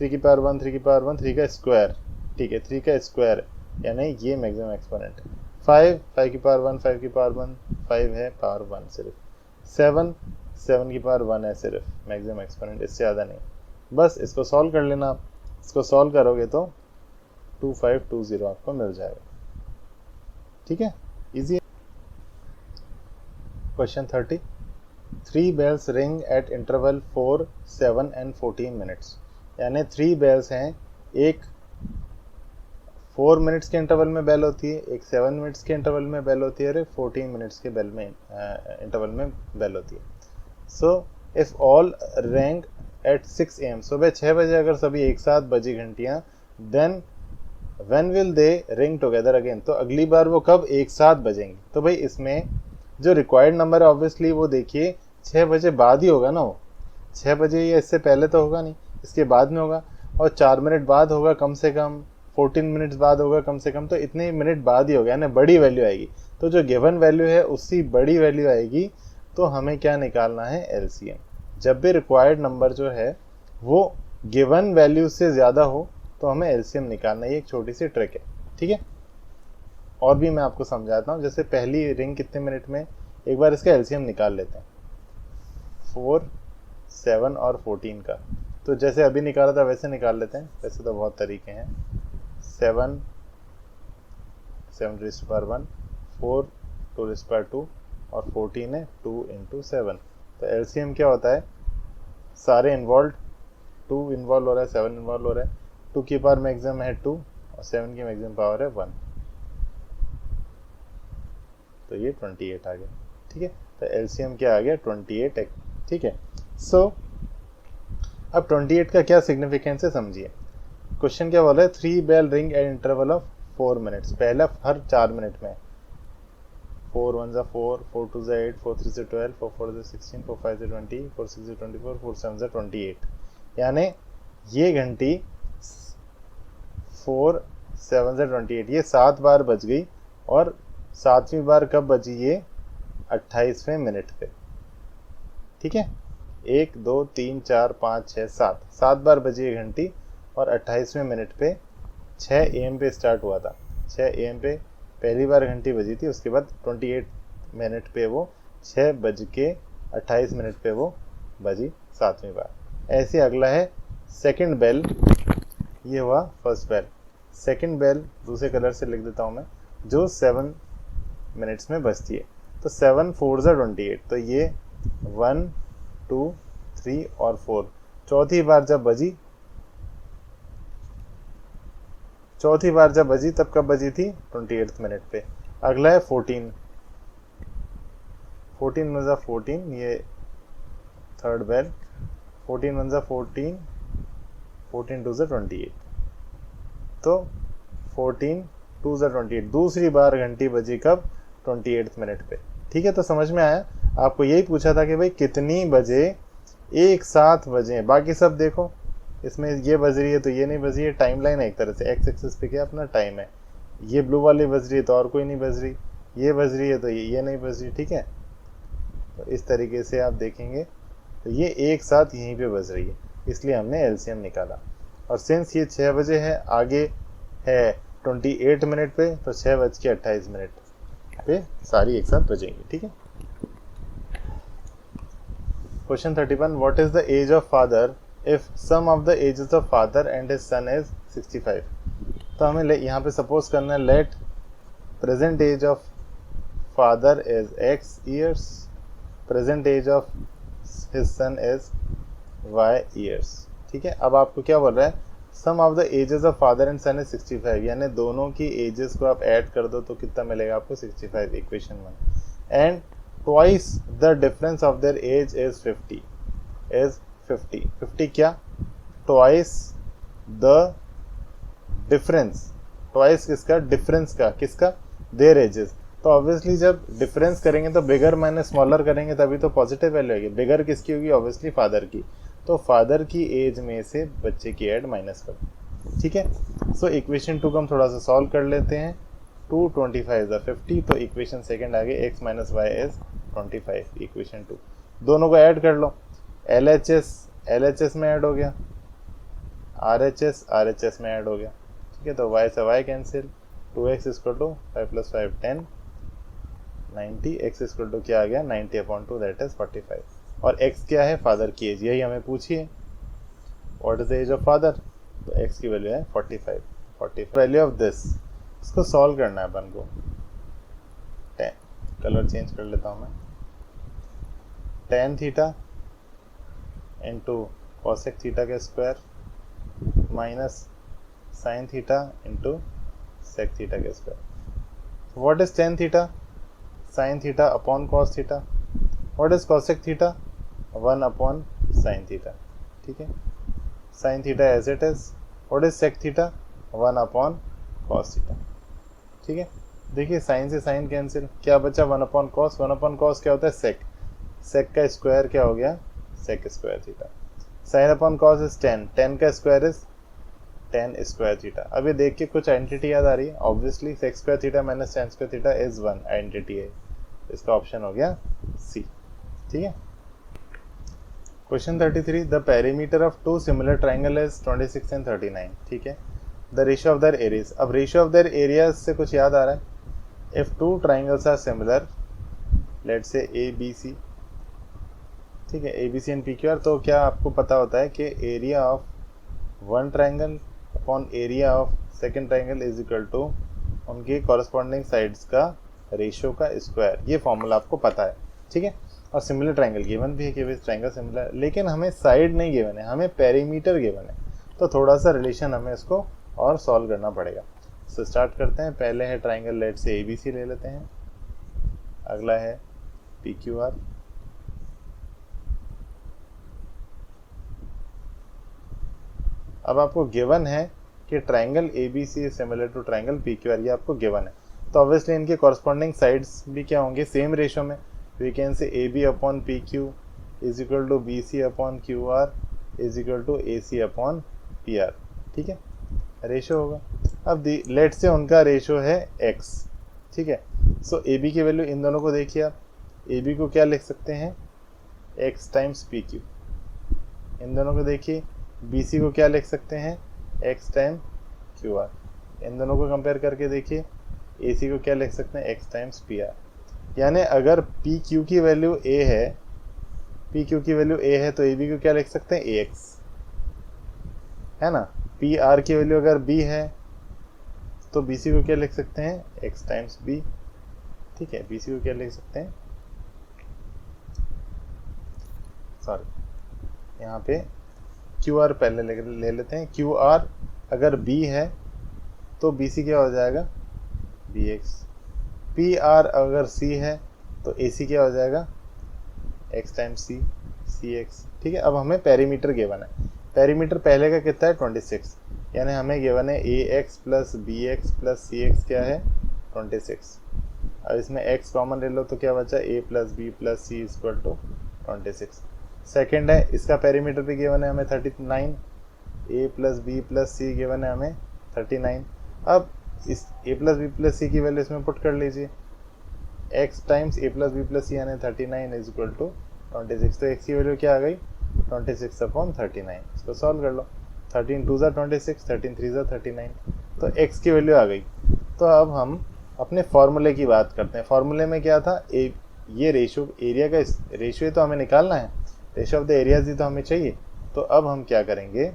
की पावर 1, 3 की पावर 1, 3 का स्क्वायर। ठीक है, 3 का स्क्वायर यानी ये मैक्सिमम एक्सपोनेंट है। 5 की पावर 1, 5 की पावर 1, 5 है पावर 1 सिर्फ। 7 की पावर 1 है सिर्फ मैक्सिमम एक्सपोनेंट, इससे ज़्यादा नहीं। बस इसको सॉल्व कर लेना आप, इसको सॉल्व करोगे तो 2520 आपको मिल जाएगा। ठीक है, easy. Question 30, 3 bells ring at interval 4, 7 and 14 minutes. यानी 3 बेल्स हैं, एक 4 मिनट्स के इंटरवल में बेल होती है, एक 7 मिनट्स के इंटरवल में बेल होती है और एक 14 मिनट्स के बेल में इंटरवल में बेल होती है। So if all rang at 6 AM, सुबह 6 बजे अगर सभी एक साथ बजी घंटियाँ, then when will they ring together again, तो अगली बार वो कब एक साथ बजेंगे? तो भाई इसमें जो रिक्वायर्ड नंबर है ऑब्वियसली वो देखिए 6 बजे बाद ही होगा ना, वो 6 बजे या इससे पहले तो होगा नहीं, इसके बाद में होगा, और 4 मिनट बाद होगा कम से कम, 14 मिनट्स बाद होगा कम से कम, तो इतने मिनट बाद ही होगा, यानी बड़ी वैल्यू आएगी। तो जो गिवन वैल्यू है उससे बड़ी वैल्यू आएगी, तो हमें क्या निकालना है? एलसीएम। जब भी रिक्वायर्ड नंबर जो है वो गिवन वैल्यू से ज़्यादा हो तो हमें एलसीएम निकालना है। ये एक छोटी सी ट्रिक है। ठीक है, और भी मैं आपको समझाता हूँ। जैसे पहली रिंग कितने मिनट में, एक बार इसका एलसीएम निकाल लेते हैं, 4, 7 और 14 का। तो जैसे अभी निकाला था वैसे निकाल लेते हैं, वैसे तो बहुत तरीके हैं। 7 7 raised to power 1, 4 2 raised to power 2 और 14 है 2 into 7। तो एलसीएम क्या होता है? सारे इन्वॉल्व, 2 इन्वॉल्व हो रहा है, 7 इन्वॉल्व हो रहा है, 2 की पावर मैक्सिमम है 2 और 7 की मैक्सिमम पावर है 1, तो ये 28 आ गया। ठीक है, तो एलसीएम क्या आ गया? 28। ठीक है, सो अब 28 का क्या सिग्निफिकेंस है समझिए। क्वेश्चन क्या बोला है? 3 bell ring at interval of 4 minutes, पहला हर 4 मिनट में। 4 1 ज़ा 4, 4 2 ज़ा 8, 4 3 ज़ा 12, 4 4 ज़ा 16, 4 5 ज़ा 20, 4 6 ज़ा 24, 4 7 ज़ा 28। यानी ये घंटी 4 7 ज़ा 28 ये 7 बार बज गई, और 7वीं बार कब बजी? ये 28वें मिनट पे। ठीक है, 1 2 3 4 5 6 7 7 बार बजी ये घंटी, और 28वें मिनट पे 6 AM पे स्टार्ट हुआ था। 6 AM पे पहली बार घंटी बजी थी, उसके बाद 28 मिनट पे वो 6:28 पे वो बजी 7वीं बार। ऐसे अगला है सेकंड बेल, ये हुआ फर्स्ट बेल। सेकंड बेल दूसरे कलर से लिख देता हूँ मैं, जो 7 मिनट्स में बजती है। तो 7 4 ज़ा 28, तो ये 1 2 3 और 4 चौथी बार जब बजी, तब कब बजी थी? 28 मिनट पे। अगला है 14 14 1 ज़ा 14, ये थर्ड बेल। 14 1 ज़ा 14, 14 2 ज़ा 28, तो 14 2 ज़ा 28 दूसरी बार घंटी बजी कब? 28 मिनट पे। ठीक है, तो समझ में आया। आपको यही पूछा था कि भाई कितनी बजे एक साथ बजे, बाकी सब देखो, इसमें ये बज रही है तो ये नहीं बज रही है, टाइम लाइन है एक तरह से। एक्स एक्सिस पे क्या अपना टाइम है, ये ब्लू वाली बज रही है तो और कोई नहीं बज रही, ये बज रही है तो ये नहीं बज रही। ठीक है, तो इस तरीके से आप देखेंगे तो ये एक साथ यहीं पे बज रही है, इसलिए हमने एलसीएम निकाला। और सिंस ये 6 बजे है, आगे है 28 मिनट पे, तो 6:28 पे सारी एक साथ बजेंगी। ठीक है, question 31, what is the age of father if sum of the ages of father and his son is 65। तो हमें यहाँ पे सपोज करना है let present age of father is x years, present age of his son is y years. ठीक है, अब आपको क्या बोल रहा है, sum of the ages of father and son is 65, यानी दोनों की एजेस को आप ऐड कर दो तो कितना मिलेगा आपको 65, equation 1। And twice the difference of their age is 50 50 क्या, ट्वाइस द डिफरेंस, ट्वाइस किसका, डिफरेंस का, किसका, देयर एजेस। तो ऑब्वियसली जब डिफरेंस करेंगे तो बिगर माइनस स्मॉलर करेंगे तभी तो पॉजिटिव वैल्यू आएगी। बिगर किसकी होगी, ऑब्वियसली फादर की, तो फादर की एज में से बच्चे की एड माइनस कर दो। ठीक है, सो इक्वेशन 2 को हम थोड़ा सा सॉल्व कर लेते हैं। 2 25 इज 50, तो इक्वेशन सेकंड आगे x minus Y is 25, equation 2। दोनों को ऐड कर लो, LHS में ऐड हो गया, RHS में ऐड हो गया। ठीक है, तो y से y cancel, 2x equal to 5 plus 5 10, 90, x equal to क्या आ गया 90/2, दैट इज 45। और x क्या है, फादर की एज, यही हमें पूछी है, what is the age of father, तो x की वैल्यू है 45। वैल्यू ऑफ दिस, इसको सॉल्व करना है अपन को। 10 कलर चेंज कर लेता हूँ मैं, tan theta into cosec theta का square minus sine theta into sec theta का square. What is tan theta, sine theta upon cos theta. What is cosec theta, 1 upon sine theta. ठीक है, sign theta as it is. What is sec theta, 1 upon cos theta. ठीक है, देखिए sign से sign cancel, क्या बचा 1 upon cos, 1 upon cos क्या होता है सेक, सेक का स्क्वायर क्या हो गया sec square theta. Sine upon cos is 10, 10 का स्क्वायर इज 10 स्क्वायर थीटा। अब ये देख के कुछ आइडेंटिटी याद आ रही है, obviously sec square theta minus tan square theta is 1 identity है, इसका ऑप्शन हो गया सी। ठीक है, question 33, the perimeter of two similar triangle is 26 and 39। ठीक है, the ratio of their areas, अब रेशियो ऑफ देयर एरियाज से कुछ याद आ रहा है, if two triangles are similar, let's say ABC, ठीक है, ABC एंड PQR, तो क्या आपको पता होता है कि area of one triangle upon area of second triangle is equal to उनके कॉरस्पॉन्डिंग साइड्स का रेशियो का स्क्वायर, ये फॉर्मूला आपको पता है। ठीक है, और सिमिलर ट्राइंगल गिवन भी है कि ट्राइंगल सिमिलर, लेकिन हमें साइड नहीं गिवन है, हमें पेरीमीटर गिवन है, तो थोड़ा सा रिलेशन हमें इसको और सॉल्व करना पड़ेगा। तो स्टार्ट करते हैं, पहले है ट्राइंगल, लेट से ABC ले लेते हैं, अगला है PQR, अब आपको गिवन है कि triangle ABC similar to triangle PQR, ये आपको गिवन है, तो ऑब्वियसली इनके कॉरस्पॉन्डिंग साइड्स भी क्या होंगे, सेम रेशियो में। We can say AB upon PQ is equal to BC upon QR is equal to AC upon PR। ठीक है, रेशियो होगा। अब लेट से उनका रेशियो है x। ठीक है, सो AB की वैल्यू, इन दोनों को देखिए आप, AB को क्या लिख सकते हैं x टाइम्स PQ, इन दोनों को देखिए, BC को क्या लिख सकते हैं x टाइम QR, इन दोनों को कंपेयर करके देखिए, AC को क्या लिख सकते हैं x टाइम्स PR। यानी अगर PQ की वैल्यू A है, PQ की वैल्यू A है, तो AB को क्या लिख सकते हैं AX, है ना। PR की वैल्यू अगर B है तो BC को क्या लिख सकते हैं x टाइम्स B। ठीक है, BC को क्या लिख सकते हैं, सॉरी यहाँ पे QR पहले ले लेते हैं, QR अगर B है तो BC क्या हो जाएगा BX, PR अगर C है तो AC क्या हो जाएगा x टाइम्स C, CX। ठीक है, अब हमें पेरीमीटर गिवन है, पेरीमीटर पहले का कितना है 26, यानी हमें गिवन है AX plus BX plus CX क्या है 26। अब इसमें x कॉमन ले लो तो क्या बचा A plus B plus C equal to 26। Second है, इसका पेरीमीटर भी गिवन है हमें 39, A plus B plus C given है हमें 39। अब इस A plus B plus C की वैल्यू इसमें पुट कर लीजिए, x times A plus B plus C यानी 39 इज इक्वल टू 26, तो x की वैल्यू क्या आ गई 26 अपॉन 39। इसको सॉल्व कर लो, 13 2 26, 13 3 39, तो x की वैल्यू आ गई। तो अब हम अपने फॉर्मूले की बात करते हैं। फॉर्मूले में क्या था, ये रेशियो, एरिया का रेशियो तो हमें निकालना है, रेशियो ऑफ द एरियाज ही तो हमें चाहिए। तो अब हम क्या करेंगे,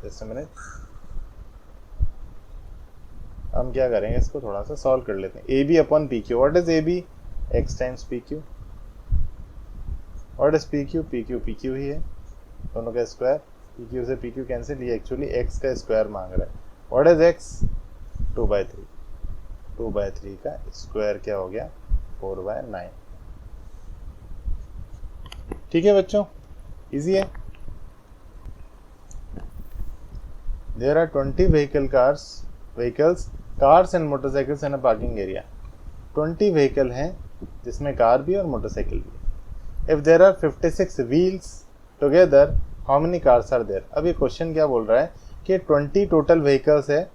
जस्ट अ मिनट, हम क्या करेंगे, इसको थोड़ा सा सॉल्व कर लेते हैं। A B upon P Q, what is A B, X times P Q. What is P Q, P Q ही है, दोनों का स्क्वायर, पी क्यू से पी क्यू कैंसिल, ये एक्चुअली एक्स का स्क्वायर मांग रहा है। व्हाट इज एक्स, 2/3, 2/3 का स्क्वायर क्या हो गया, 4/9। ठीक है बच्चों, इजी है। There are 20 vehicles cars and motorcycles in a parking area. 20 vehicle हैं जिसमें कार भी और मोटरसाइकिल भी। If there are 56 wheels together how many cars are there. अब ये क्वेश्चन क्या बोल रहा है कि 20 टोटल व्हीकल्स है,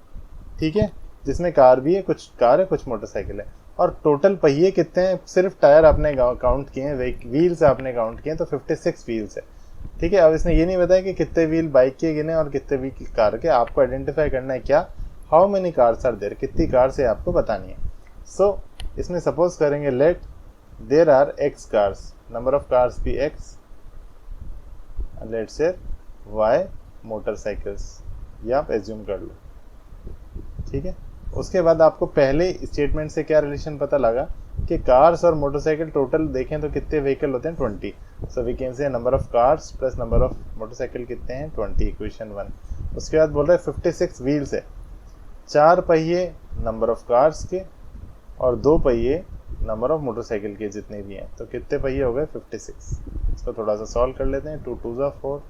ठीक है, जिसमें कार भी है, कुछ कार है कुछ मोटरसाइकिल है, और टोटल पहिए कितने हैं, सिर्फ टायर आपने काउंट किए हैं, व्हील्स आपने काउंट किए हैं, तो 56 व्हील्स है। ठीक है, अब इसने ये नहीं बताया कि कितने व्हील बाइक के गिने और कितने व्हील कार के। आपको आइडेंटिफाई करना है क्या, how many cars are there, कितनी कार से आपको बतानी है। सो इसमें सपोज करेंगे let there are X cars, number of cars भी X, let say Y motorcycles, ये आप एज्यूम कर लो। ठीक है, उसके बाद आपको पहले स्टेटमेंट से क्या रिलेशन पता लगा कि कार्स और मोटरसाइकिल टोटल देखें तो कितने व्हीकल होते हैं, 20। So we can say number of cars plus number of motorcycle कितने हैं, 20, इक्वेशन 1। उसके बाद बोल रहे हैं 56 व्हील्स है, 4 पहिए नंबर ऑफ कार्स के और 2 पहिए नंबर ऑफ मोटरसाइकिल के जितने भी हैं, तो कितने पहिए हो गए, 56। इसको थोड़ा सा सॉल्व कर लेते हैं। 2 2 ज़ा 4,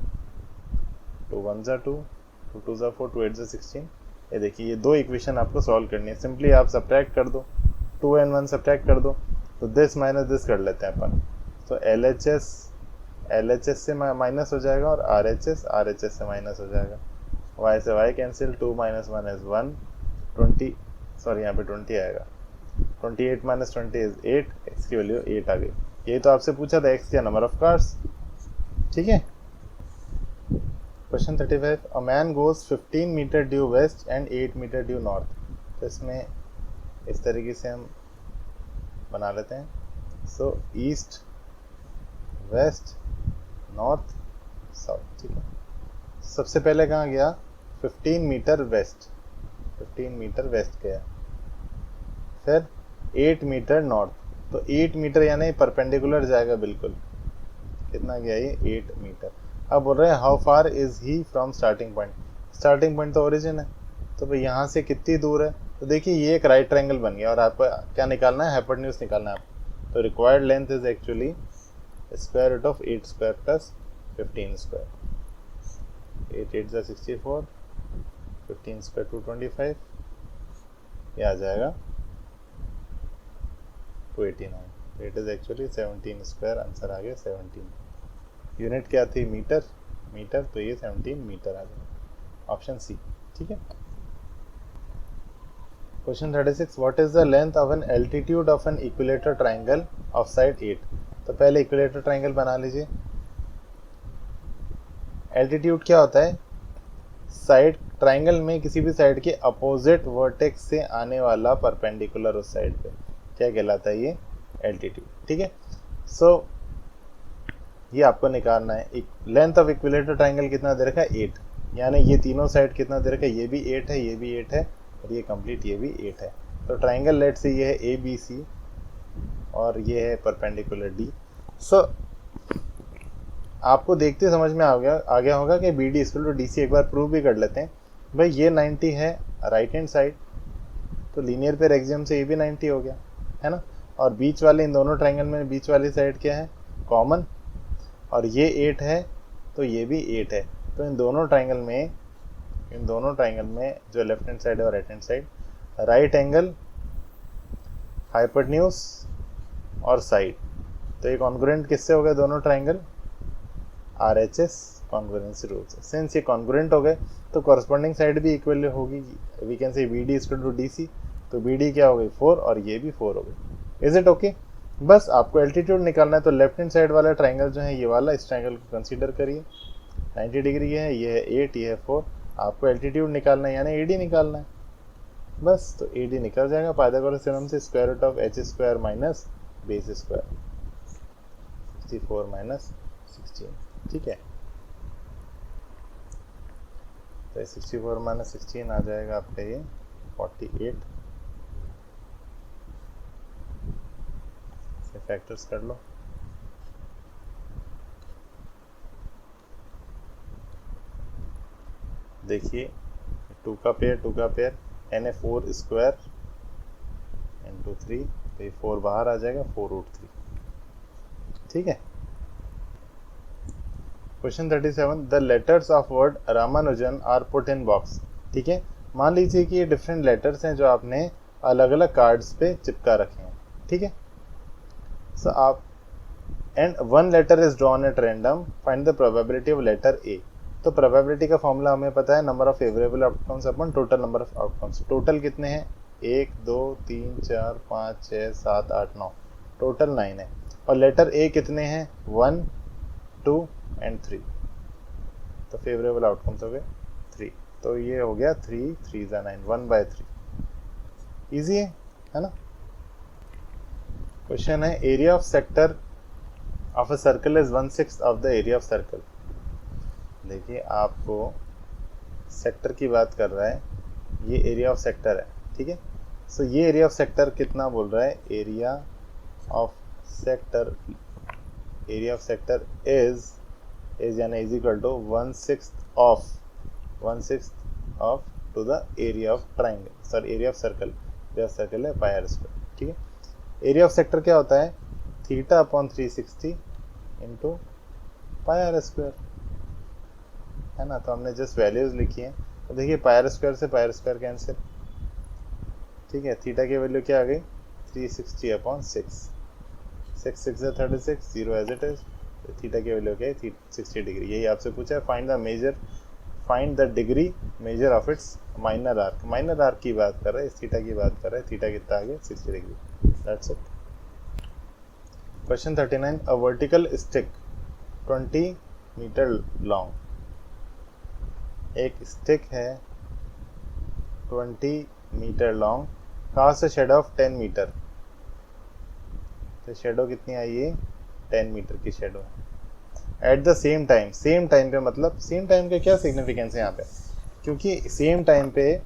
2 1 ज़ा 2, 2 2 ज़ा 4, 2 8 ज़ा 16। ये देखिए, ये 2 इक्वेशन आपको सॉल्व करनी है। सिंपली आप सब्ट्रैक्ट कर दो, 2 and 1 सब्ट्रैक्ट कर दो, तो दिस माइनस दिस कर लेते हैं अपन। तो LHS से माइनस हो जाएगा और RHS से माइनस हो जाएगा। y से y कैंसिल, 2 - 1 इज 1, 20, सॉरी यहाँ पे 20 आएगा, 28 - 20 इज 8, x की वैल्यू 8 आ गई। यही तो आपसे पूछा था, x क्या नंबर ऑफ कार्स। ठीक है, question 35, a man goes 15 metre due west and 8 metre due north. तो इसमें इस तरीके से हम बना लेते हैं। So east west north south. ठीक है, सबसे पहले कहाँ गया, 15 मीटर वेस्ट, 15 मीटर वेस्ट गया, फिर 8 मीटर नॉर्थ, तो 8 मीटर यानी परपेंडिकुलर जाएगा बिल्कुल। कितना गया ये, 8 मीटर। अब बोल रहे हैं how far is he from starting point. Starting point तो ओरिजिन है, तो भाई यहाँ से कितनी दूर है, तो देखिए ये एक राइट ट्रायंगल बन गया और आपको क्या निकालना है, हाइपोटेन्यूज निकालना है आपको। तो required length is actually square root of 8 square plus 15 square. 8 8 ज़ा 64, 15 स्क्वायर 225, ये आ जाएगा 289। It is actually 17 square, answer आ गया 17। यूनिट क्या थी, मीटर, तो ये 17 मीटर आ गया, ऑप्शन सी। ठीक है, question 36, what is the length of an altitude of an equilateral triangle of side 8। तो पहले इक्विलेटर ट्राइंगल बना लीजिए। एल्टीट्यूड क्या होता है, साइड ट्राइंगल में किसी भी साइड के अपोजिट वर्टेक्स से आने वाला परपेंडिकुलर उस साइड पे क्या कहलाता है, ये एल्टीट्यूड। ठीक है, सो ये आपको निकालना है। लेंथ ऑफ इक्विलेटर ट्राइंगल कितना दे रखा है, 8, यानी ये तीनों साइड कितना दे रखा है, ये भी 8 है, ये भी 8 है, और ये कंप्लीट ये भी 8 है। तो ट्राइंगल लेट से ये है ABC और ये है परपेंडिकुलर D। सो आपको देखते समझ में आ गया होगा कि BD = DC। एक बार प्रूव भी कर लेते हैं। भाई ये 90 है राइट हैंड साइड, तो लीनियर पेयर एक्सियम से ये भी 90 हो गया, है ना। और बीच वाले इन दोनों ट्राइंगल में बीच वाली साइड क्या है, कॉमन, और ये 8 है तो ये भी 8 है। तो इन दोनों ट्राइंगल में जो लेफ्ट हैंड साइड है और right hand side, right angle, hypotenuse और साइड, तो ये कॉन्ग्रुएंट किससे हो गए दोनों ट्राइंगल, RHS कॉन्ग्रुएंसी रूल से। सिंस ये कॉन्ग्रुएंट हो गए तो कॉरस्पॉन्डिंग साइड भी इक्वल होगी, वी कैन से BD = DC, तो BD क्या हो गई 4 और ये भी 4 हो गई। Is it okay. बस आपको एल्टीट्यूड निकालना है, तो लेफ्ट हैंड साइड वाला ट्राइंगल जो है ये वाला, इस ट्राइंगल को कंसीडर करिए, 90 डिग्री है, ये है 8, ये है 4। आपको एल्टीट्यूड निकालना है यानी AD निकालना है, बस। तो AD निकल जाएगा पाइथागोरस थ्योरम से, square root of h² minus base square, 64 - 16। ठीक है, तो 64 - 16 आ जाएगा आपका ये 48। फैक्टर्स कर लो। देखिए 2 का पेयर एन ए 4 स्क्वायर इंटू 3, तो ये 4 बाहर आ जाएगा, 4√3। ठीक है। Question 37, the letters of word Ramanujan are put in box. ठीक है, मान लीजिए कि ये डिफरेंट लेटर्स हैं जो आपने अलग अलग कार्ड्स पे चिपका रखे हैं। ठीक है, सो आप and one letter is drawn at random, find the probability of letter A. तो प्रोबेबिलिटी का फॉर्मूला हमें पता है, number of favourable outcomes upon total number of outcomes. Total कितने हैं? 1 2 3 4 5 6 7 8 9, टोटल 9 है। और लेटर ए कितने हैं? 1 2 एंड 3, तो फेवरेबल आउटकम्स हो गए 3। तो ये हो गया 3 3 ज़ा 9, 1/3। ईजी है ना। क्वेश्चन है, area of sector of a circle is 1/6 of the area of circle. देखिए आपको सेक्टर की बात कर रहा है, ये एरिया ऑफ सेक्टर है। ठीक है, सो ये एरिया ऑफ सेक्टर कितना बोल रहा है? एरिया ऑफ सेक्टर इज यानी is equal to 1/6 of to the area of triangle, sorry area of circle. Area of circle है पाई आर स्क्वायर। ठीक है, एरिया ऑफ सेक्टर क्या होता है? θ/360 इंटू पाई आर स्क्वायर, है ना। तो हमने जस्ट वैल्यूज लिखी हैं। तो देखिए पाई आर स्क्वायर से पाई आर स्क्वायर कैंसिल। ठीक है, थीटा की वैल्यू क्या आ गई? 360/6, 6 6 36, 0 एज इट इज। थीटा की वैल्यू क्या है? 60 डिग्री। यही आपसे पूछा है, find the degree measure of its minor arc. Minor arc की बात कर रहे हैं, इस थीटा की बात कर रहे हैं। थीटा कितना आ गया? 60 degree. That's it. Question 39, a vertical stick 20 metre long. एक स्टिक है 20 metre long, cast a shadow of 10 metre. तो शेडो कितनी आई है? 10 मीटर की शेडो है। एट द सेम टाइम पे मतलब सेम टाइम का क्या सिग्निफिकेंस है यहाँ पे? क्योंकि सेम टाइम पे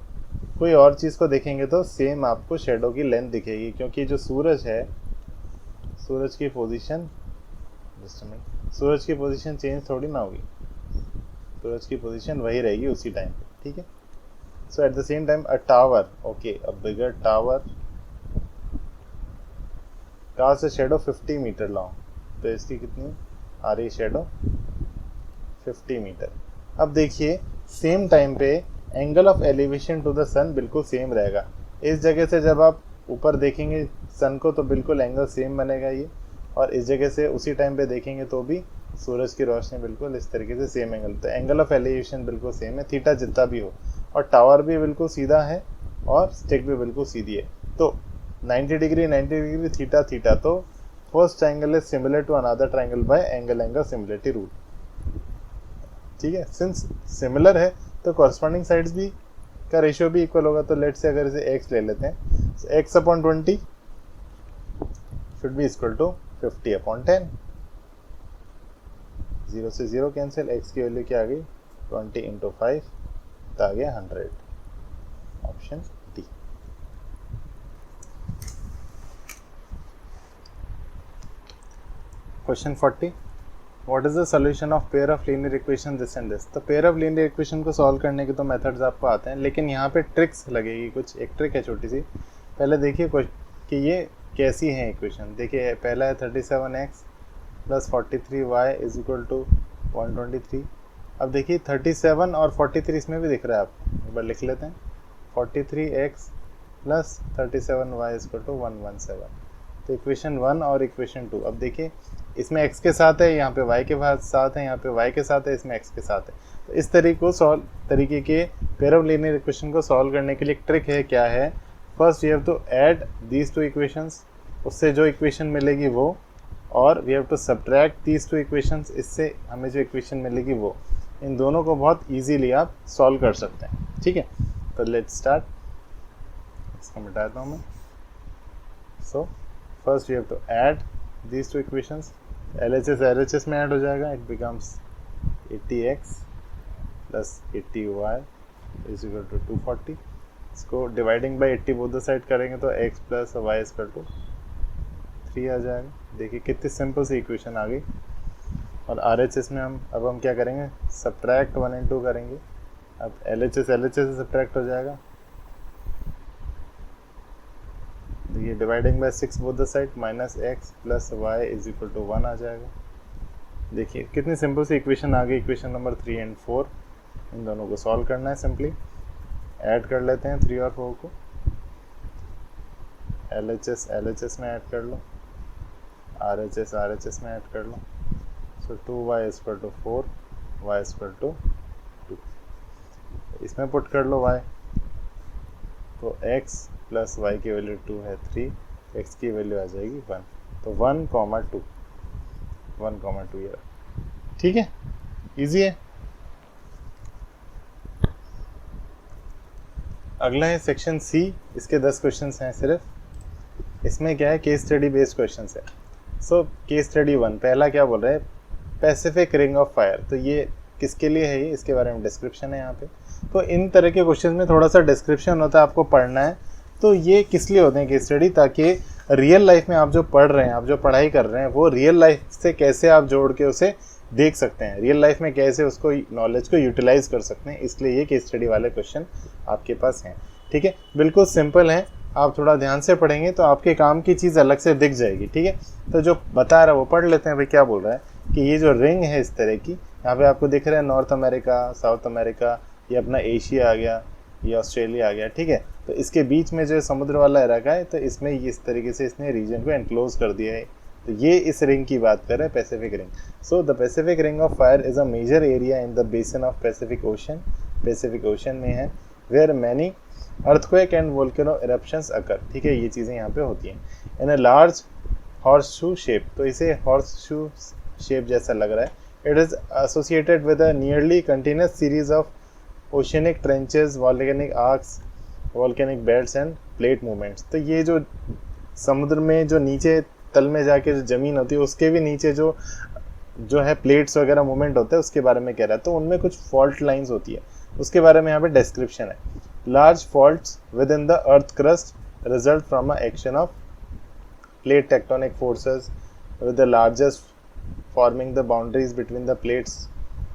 कोई और चीज़ को देखेंगे तो सेम आपको शेडो की लेंथ दिखेगी, क्योंकि जो सूरज है, सूरज की पोजीशन चेंज थोड़ी ना होगी, सूरज की पोजीशन वही रहेगी उसी टाइम पे। ठीक है, so at the same time a tower, okay, a bigger tower cast a shadow 50 metre long. तो इसकी कितनी आ रही शेडो? 50 मीटर। अब देखिए सेम टाइम पे angle of elevation to the sun बिल्कुल सेम रहेगा। इस जगह से जब आप ऊपर देखेंगे सन को तो बिल्कुल एंगल सेम बनेगा ये, और इस जगह से उसी टाइम पे देखेंगे तो भी सूरज की रोशनी बिल्कुल इस तरीके से सेम एंगल। तो एंगल ऑफ एलिवेशन बिल्कुल सेम है, थीटा जितना भी हो। और टावर भी बिल्कुल सीधा है और स्टिक भी बिल्कुल सीधी है। तो 90 डिग्री थीटा। तो first triangle is similar to another triangle by angle similarity rule. ठीक है, सिंस सिमिलर है तो कॉरस्पॉन्डिंग साइड्स भी का रेशियो भी इक्वल होगा। तो लेट्स से अगर इसे x ले लेते हैं, x/20 should be equal to 50/10। 0 से 0 कैंसिल, x की वैल्यू क्या आ गई? 20 इंटू 5, तो आ गया 100। Option D. Question 40, what is the solution of pair of linear equation this and this. तो पेयर ऑफ लीनियर इक्वेशन को सॉल्व करने के तो मेथड्स आपको आते हैं, लेकिन यहाँ पे ट्रिक्स लगेगी कुछ। एक ट्रिक है छोटी सी। पहले देखिए कि ये कैसी है इक्वेशन। देखिए पहला है 37x plus 43y is equal to 123। अब देखिए 37 और 43 इसमें भी दिख रहा है आपको, एक बार लिख लेते हैं। 43x plus 37y is equal to 117। तो इक्वेशन 1 और इक्वेशन 2। अब देखिए इसमें x के साथ है, यहाँ पे y के साथ है, यहाँ पे y के साथ है, इसमें x के साथ है। तो इस तरीके के पेयर ऑफ लीनियर इक्वेशन को सॉल्व करने के लिए एक ट्रिक है। क्या है? First we have to add these two equations, उससे जो इक्वेशन मिलेगी वो, और we have to subtract these two equations, इससे हमें जो इक्वेशन मिलेगी वो। इन दोनों को बहुत ईजीली आप सॉल्व कर सकते हैं। ठीक है, तो लेट्स स्टार्ट। इसको मिटाता हूँ मैं। So first we have to add these two equations. LHS में ऐड हो जाएगा, it becomes 80x plus 80y is equal to 240। इसको dividing by 80 both the side करेंगे तो x plus y is equal to 3 आ जाएगा। देखिए कितनी सिंपल सी इक्वेशन आ गई। और RHS में हम क्या करेंगे, सब्ट्रैक्ट 1 and 2 करेंगे। अब LHS से सब्ट्रैक्ट हो जाएगा। देखिए dividing by 6 both the side, -x + y = 1 आ जाएगा। देखिए कितनी सिंपल सी इक्वेशन आ गई। इक्वेशन नंबर 3 and 4, इन दोनों को सॉल्व करना है। सिंपली ऐड कर लेते हैं 3 और 4 को। LHS में ऐड कर लो, RHS में ऐड कर लो। सो 2y = 4, y = 2। इसमें पुट कर लो y, तो x + y की वैल्यू 2 है 3, x की वैल्यू आ जाएगी 1। तो 1, 2 ये। ठीक है, इजी है। अगला है सेक्शन C। इसके 10 क्वेश्चंस हैं सिर्फ। इसमें क्या है, केस स्टडी बेस्ड क्वेश्चंस है। सो केस स्टडी 1 पहला क्या बोल रहा है, पैसिफिक रिंग ऑफ फायर। तो ये किसके लिए है, ये इसके बारे में डिस्क्रिप्शन है यहाँ पे। तो इन तरह के क्वेश्चन में थोड़ा सा डिस्क्रिप्शन होता है, आपको पढ़ना है। तो ये किस लिए होते हैं केस स्टडी, ताकि रियल लाइफ में आप जो पढ़ रहे हैं, आप जो पढ़ाई कर रहे हैं, वो रियल लाइफ से कैसे आप जोड़ के उसे देख सकते हैं, रियल लाइफ में कैसे उसको नॉलेज को यूटिलाइज कर सकते हैं। इसलिए ये केस स्टडी वाले क्वेश्चन आपके पास हैं। ठीक है, बिल्कुल सिंपल है। आप थोड़ा ध्यान से पढ़ेंगे तो आपके काम की चीज़ अलग से दिख जाएगी। ठीक है, तो जो बता रहा है वो पढ़ लेते हैं। भाई क्या बोल रहा है कि ये जो रिंग है इस तरह की, यहाँ पे आपको दिख रहा है नॉर्थ अमेरिका, साउथ अमेरिका, ये अपना एशिया आ गया, ये ऑस्ट्रेलिया आ गया। ठीक है, तो इसके बीच में जो समुद्र वाला इलाका है, तो इसमें इस तरीके से इसने रीजन को एनक्लोज कर दिया है। तो ये इस रिंग की बात कर रहे हैं, Pacific ring. So the Pacific ring of fire is a major area in the basin of Pacific ocean, Pacific ocean में है, where many earthquake and volcano eruptions occur. ठीक है, ये चीज़ें यहाँ पे होती हैं। In a large horse shoe shape, तो इसे हॉर्स शू शेप जैसा लग रहा है। It is associated with a nearly continuous series of oceanic trenches, volcanic arcs, volcanic belts end plate movements. तो ये जो समुद्र में जो नीचे तल में जाके जो ज़मीन होती है, उसके भी नीचे जो है प्लेट्स वगैरह मूवमेंट होता है, उसके बारे में कह रहा है। तो उनमें कुछ फॉल्ट लाइंस होती है, उसके बारे में यहाँ पे डिस्क्रिप्शन है। Large faults with in the earth crust result from a action of plate tectonic forces with the largest forming the boundaries between the plates,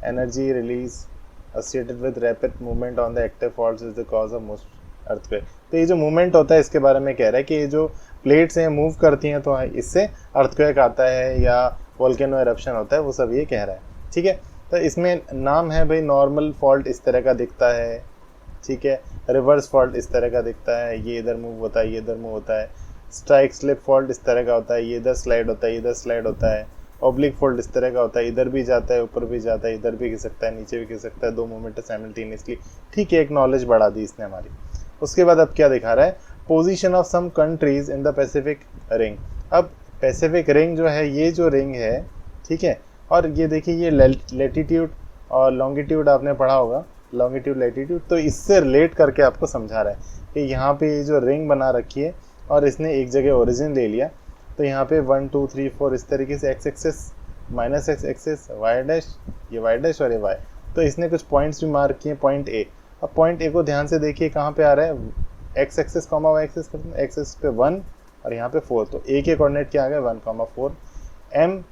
energy release associated with rapid movement on the active faults is the cause of most earthquake। तो ये जो movement होता है इसके बारे में कह रहा है कि ये जो प्लेट्स हैं मूव करती हैं, तो इससे अर्थक्वेक आता है या वोल्केनो एरप्शन होता है, वो सब ये कह रहा है। ठीक है, तो इसमें नाम है भाई, नॉर्मल फॉल्ट इस तरह का दिखता है। ठीक है, रिवर्स फॉल्ट इस तरह का दिखता है, ये इधर मूव होता है, ये इधर मूव होता है। स्ट्राइक स्लिप फॉल्ट इस तरह का होता है, ये इधर स्लाइड होता है, ये इधर स्लाइड होता है। ऑब्लिक फोल्ड इस तरह का होता है, इधर भी जाता है, ऊपर भी जाता है, इधर भी खिसकता है, नीचे भी खिसकता है, 2 मूवमेंट साइमल्टेनियसली। ठीक है, एक नॉलेज बढ़ा दी इसने हमारी। उसके बाद अब क्या दिखा रहा है, position of some countries in the Pacific ring. अब पैसिफिक रिंग जो है, ये जो रिंग है, ठीक है, और ये देखिए ये लैटिट्यूड और लॉन्गिट्यूड आपने पढ़ा होगा, लॉन्गिट्यूड लैटिट्यूड। तो इससे रिलेट करके आपको समझा रहा है कि यहाँ पे ये जो रिंग बना रखी है और इसने एक जगह ओरिजिन ले लिया, तो यहाँ पे 1 2 3 4 इस तरीके से X axis, minus X axis, Y dash, ये वाई डैश और ये वाई। तो इसने कुछ पॉइंट्स भी मार्क किए, पॉइंट ए। अब पॉइंट ए को ध्यान से देखिए कहाँ पे आ रहा है, X axis comma Y axis करते हैं, एक्स एक्सेस पे 1 और यहाँ पे 4। तो ए के कोऑर्डिनेट क्या आ गए, 1,4। एम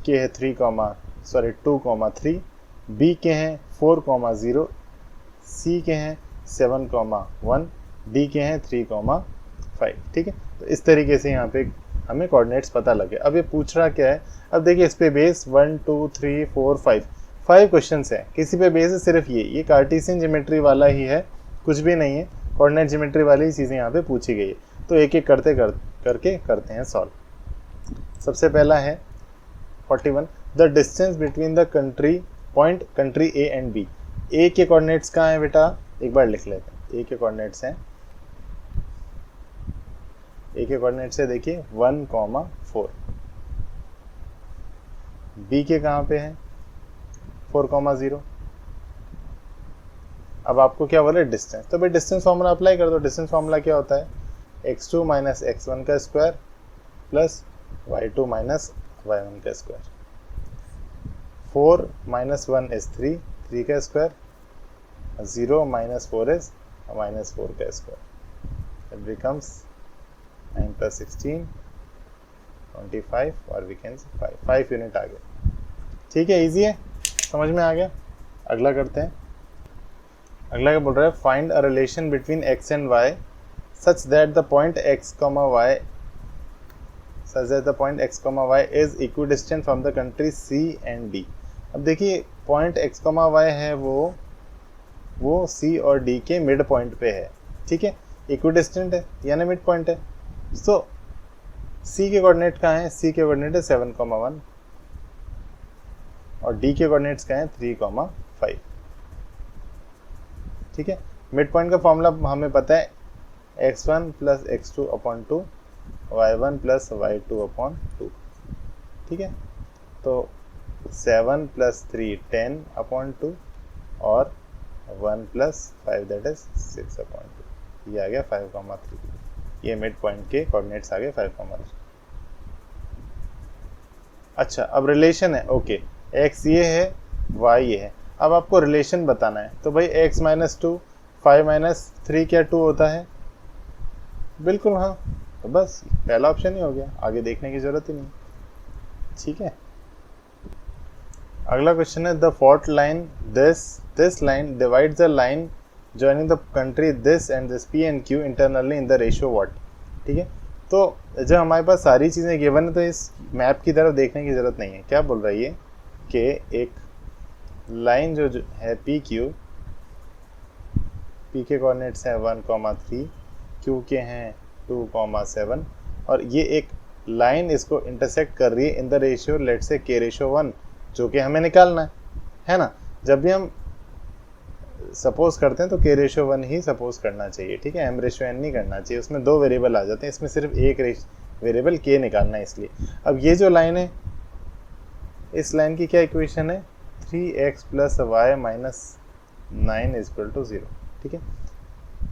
के है 2,3, बी के हैं 4,0, सी के हैं 7,1, डी के हैं 3,5। ठीक है, तो इस तरीके से यहाँ पे हमें कोऑर्डिनेट्स पता लगे। अब ये पूछ रहा क्या है, अब देखिए इस पे बेस 1 2 3 4 5 क्वेश्चन है, किसी पे बेस है सिर्फ ये कार्टेशियन ज्योमेट्री वाला ही है, कुछ भी नहीं है, कोऑर्डिनेट ज्योमेट्री वाली ही चीज़ें यहाँ पे पूछी गई है। तो एक एक करके करते हैं सॉल्व। सबसे पहला है 41, the distance between the point country A and B. A के कोऑर्डिनेट्स कहाँ हैं बेटा, एक बार लिख लेते हैं। ए के कोऑर्डिनेट्स हैं, ए के कोऑर्डिनेट्स है देखिए 1,4। बी के कहाँ पे हैं 4,0। अब आपको क्या बोले डिस्टेंस, तो भाई डिस्टेंस फार्मूला अप्लाई कर दो। डिस्टेंस फार्मूला क्या होता है, x2 माइनस x1 का square plus y2 minus y1 का स्क्वायर। 4 माइनस 1 इज 3, 3 का स्क्वायर, 0 माइनस 4 इज माइनस 4 का स्क्वायर। इट बिकम्स 9 + 16 25 और वी कैन से 5 यूनिट आ गया। ठीक है, इजी है, समझ में आ गया। अगला करते हैं। अगला क्या बोल रहा है, find a relation between x and y such that the point x, y such that the point x, y is equidistant from the country C and D। अब देखिए पॉइंट x, y है वो C और D के mid point पे है, ठीक है, इक्विडिस्टेंट है यानी मिड पॉइंट है। सो C के कोऑर्डिनेट कहाँ हैं, C के कोऑर्डिनेट है 7, 1 और D के कोऑर्डिनेट्स कहाँ हैं 3, 5। ठीक है, मिड पॉइंट का फॉर्मूला हमें पता है x1 plus x2 upon 2 y1 plus y2 upon 2। ठीक है, तो 7 प्लस 3 10 अपॉन 2 और 1 प्लस 5 दैट इज 6 अपॉन 2। ये आ गया 5, 3। ये मिड पॉइंट के कोऑर्डिनेट्स आ गए 5, 3। अच्छा, अब रिलेशन है, ओके, x ये है y ये है। अब आपको रिलेशन बताना है, तो भाई x माइनस 2 5 माइनस 3 क्या 2 होता है, बिल्कुल हाँ, तो बस पहला ऑप्शन ही हो गया, आगे देखने की जरूरत ही नहीं। ठीक है, अगला क्वेश्चन है the fault line this line divides the line joining the country this and this P and Q internally in the ratio what. ठीक है, तो जब हमारे पास सारी चीज़ें गिवन है तो इस मैप की तरफ देखने की ज़रूरत नहीं है। क्या बोल रहा है ये कि एक लाइन जो है PQ, P के कोऑर्डिनेट्स हैं 1, 3, Q के हैं 2, 7 और ये एक लाइन इसको इंटरसेक्ट कर रही है इन द रेशियो लेट से K/1 जो कि हमें निकालना है ना। जब भी हम सपोज करते हैं तो K/1 ही सपोज करना चाहिए, ठीक है, M/N नहीं करना चाहिए, उसमें 2 वेरिएबल आ जाते हैं, इसमें सिर्फ एक वेरिएबल K निकालना है इसलिए। अब ये जो लाइन है, इस लाइन की क्या इक्वेशन है, 3x plus y minus 9 equal to 0। ठीक है,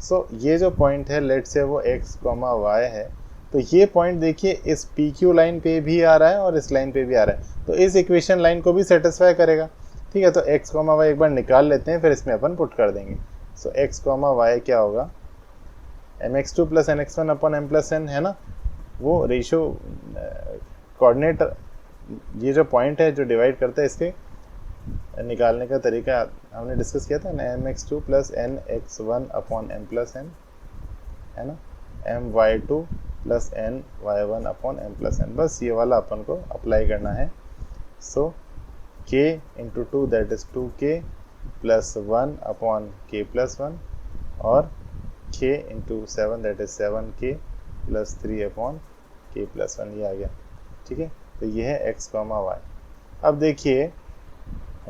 सो ये जो पॉइंट है लेट से वो x, y है, तो ये पॉइंट देखिए इस PQ लाइन पे भी आ रहा है और इस लाइन पे भी आ रहा है, तो इस इक्वेशन लाइन को भी सेटिस्फाई करेगा। ठीक है, तो x, y एक बार निकाल लेते हैं, फिर इसमें अपन पुट कर देंगे। सो x, y क्या होगा, mx2 plus nx1 upon m plus n है ना, वो रेशियो कोऑर्डिनेट, ये जो पॉइंट है जो डिवाइड करता है, इसके निकालने का तरीका हमने डिस्कस किया था ना, mx2 plus nx1 upon m plus n है ना, my2 plus ny1 upon m plus n, बस ये वाला अपन को अप्लाई करना है। सो k into 2 that is 2k plus 1 upon k plus 1 और k into 7 that is 7k plus 3 upon k plus 1, ये आ गया। ठीक है, तो ये है x, y। अब देखिए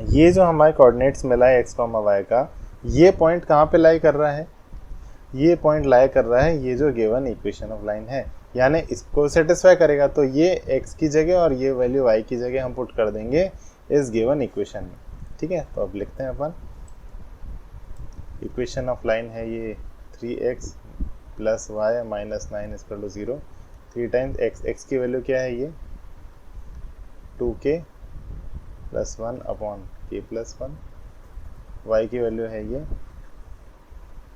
ये जो हमारे कोऑर्डिनेट्स मिला है x, y का, ये पॉइंट कहाँ पे लाई कर रहा है, ये पॉइंट लाई कर रहा है ये जो गिवन इक्वेशन ऑफ लाइन है, यानी इसको सेटिस्फाई करेगा। तो ये x की जगह और ये वैल्यू y की जगह हम पुट कर देंगे इस गिवन इक्वेशन में। ठीक है, तो अब लिखते हैं अपन, इक्वेशन ऑफ लाइन है ये 3x plus y minus 9 equal to 0, 3 times x की वैल्यू क्या है, ये 2k plus 1 upon k plus 1, y की वैल्यू है ये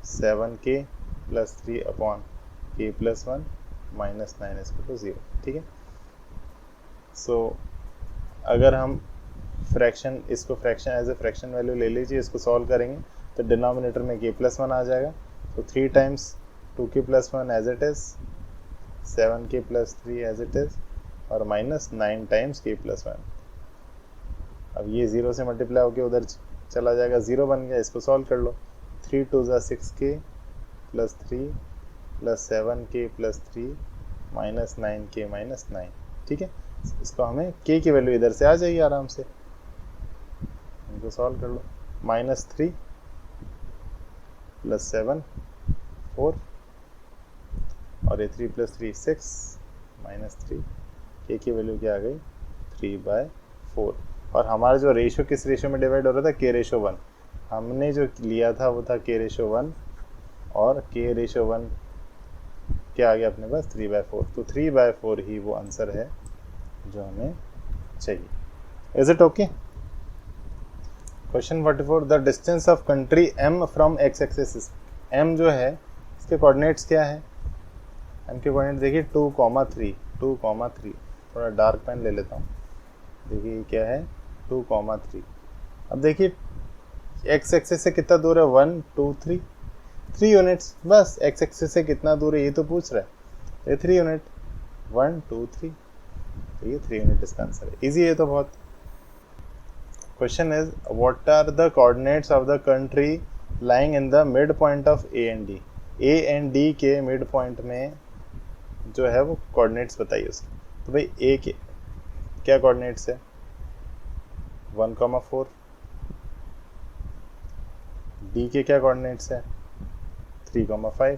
7k plus 3 upon k plus 1 minus 9 equal to 0। ठीक है, सो अगर हम फ्रैक्शन, इसको fraction as a fraction value ले लीजिए, इसको सॉल्व करेंगे तो डिनोमिनेटर में k प्लस 1 आ जाएगा, तो 3 times 2k plus 1 as it is, 7k plus 3 as it is और माइनस 9 टाइम्स k प्लस 1। अब ये 0 से मल्टीप्लाई होकर उधर चला जाएगा, 0 बन गया, इसको सॉल्व कर लो, 3 2 ज़ा 6k plus 3 plus 7k plus 3 minus 9k minus 9। ठीक है, इसको हमें k की वैल्यू इधर से आ जाएगी आराम से, इनको सॉल्व कर लो, माइनस 3 प्लस 7 4 और ये 3 प्लस 3 6 माइनस 3, k की वैल्यू क्या आ गई 3/4। और हमारा जो रेशियो किस रेशियो में डिवाइड हो रहा था, K/1, हमने जो लिया था वो था K/1 और K/1 क्या आ गया अपने पास 3/4, तो 3/4 ही वो आंसर है जो हमें चाहिए। Is it okay? Question 44, the distance of country M from x axis, M जो है इसके कोऑर्डिनेट्स क्या है, M के कोऑर्डिनेट देखिए 2, 3, थोड़ा डार्क पेन ले लेता हूँ। देखिए क्या है 2,3। अब देखिए एक्स एक्सिस से कितना दूर है 1 2 3 3 यूनिट्स। बस एक्स एक्सिस से कितना दूर है ये तो पूछ रहा है, ये 3 यूनिट 1 2 3, तो ये 3 यूनिट इसका आंसर है। इजी है तो बहुत। Question is what are the coordinates of the country lying in the mid point of A and D. A and D के मिड पॉइंट में जो है वो कोऑर्डिनेट्स बताइए उसके। तो भाई ए के क्या कोऑर्डिनेट्स है 1,4। डी के क्या कोऑर्डिनेट्स है 3,5।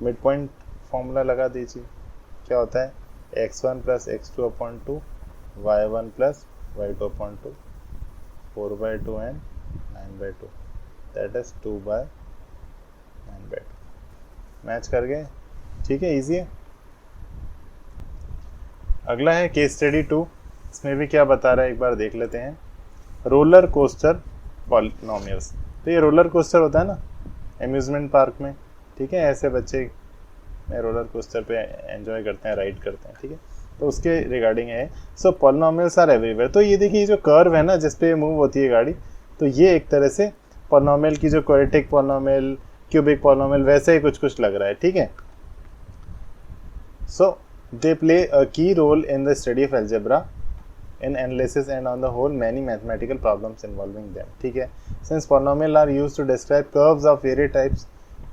मिड पॉइंट फॉर्मूला लगा दीजिए, क्या होता है x1 plus x2/2 y1 plus y2/2 4/2 and 9/2 that is 2/9/2। Match कर गए, ठीक है, इजी है। अगला है केस स्टडी 2। इसमें भी क्या बता रहा है एक बार देख लेते हैं। Roller coaster polynomials. तो ये रोलर कोस्टर होता है ना एम्यूजमेंट पार्क में, ठीक है, ऐसे बच्चे रोलर कोस्टर पे एंजॉय करते हैं, राइड करते हैं, ठीक है, तो उसके रिगार्डिंग है। सो पॉलिनोमियल्स आर एवरीवेयर। तो ये देखिए जो कर्व है ना जिसपे मूव होती है गाड़ी, तो ये एक तरह से पॉलिनोमियल की जो क्वाड्रेटिक पॉलिनोमियल, क्यूबिक पॉलिनोमियल वैसे ही कुछ कुछ लग रहा है, ठीक है। सो दे play a key role in the study of algebra in analysis and on the whole many mathematical problems involving them, ठीक है। Since polynomials are used to describe curves of various types,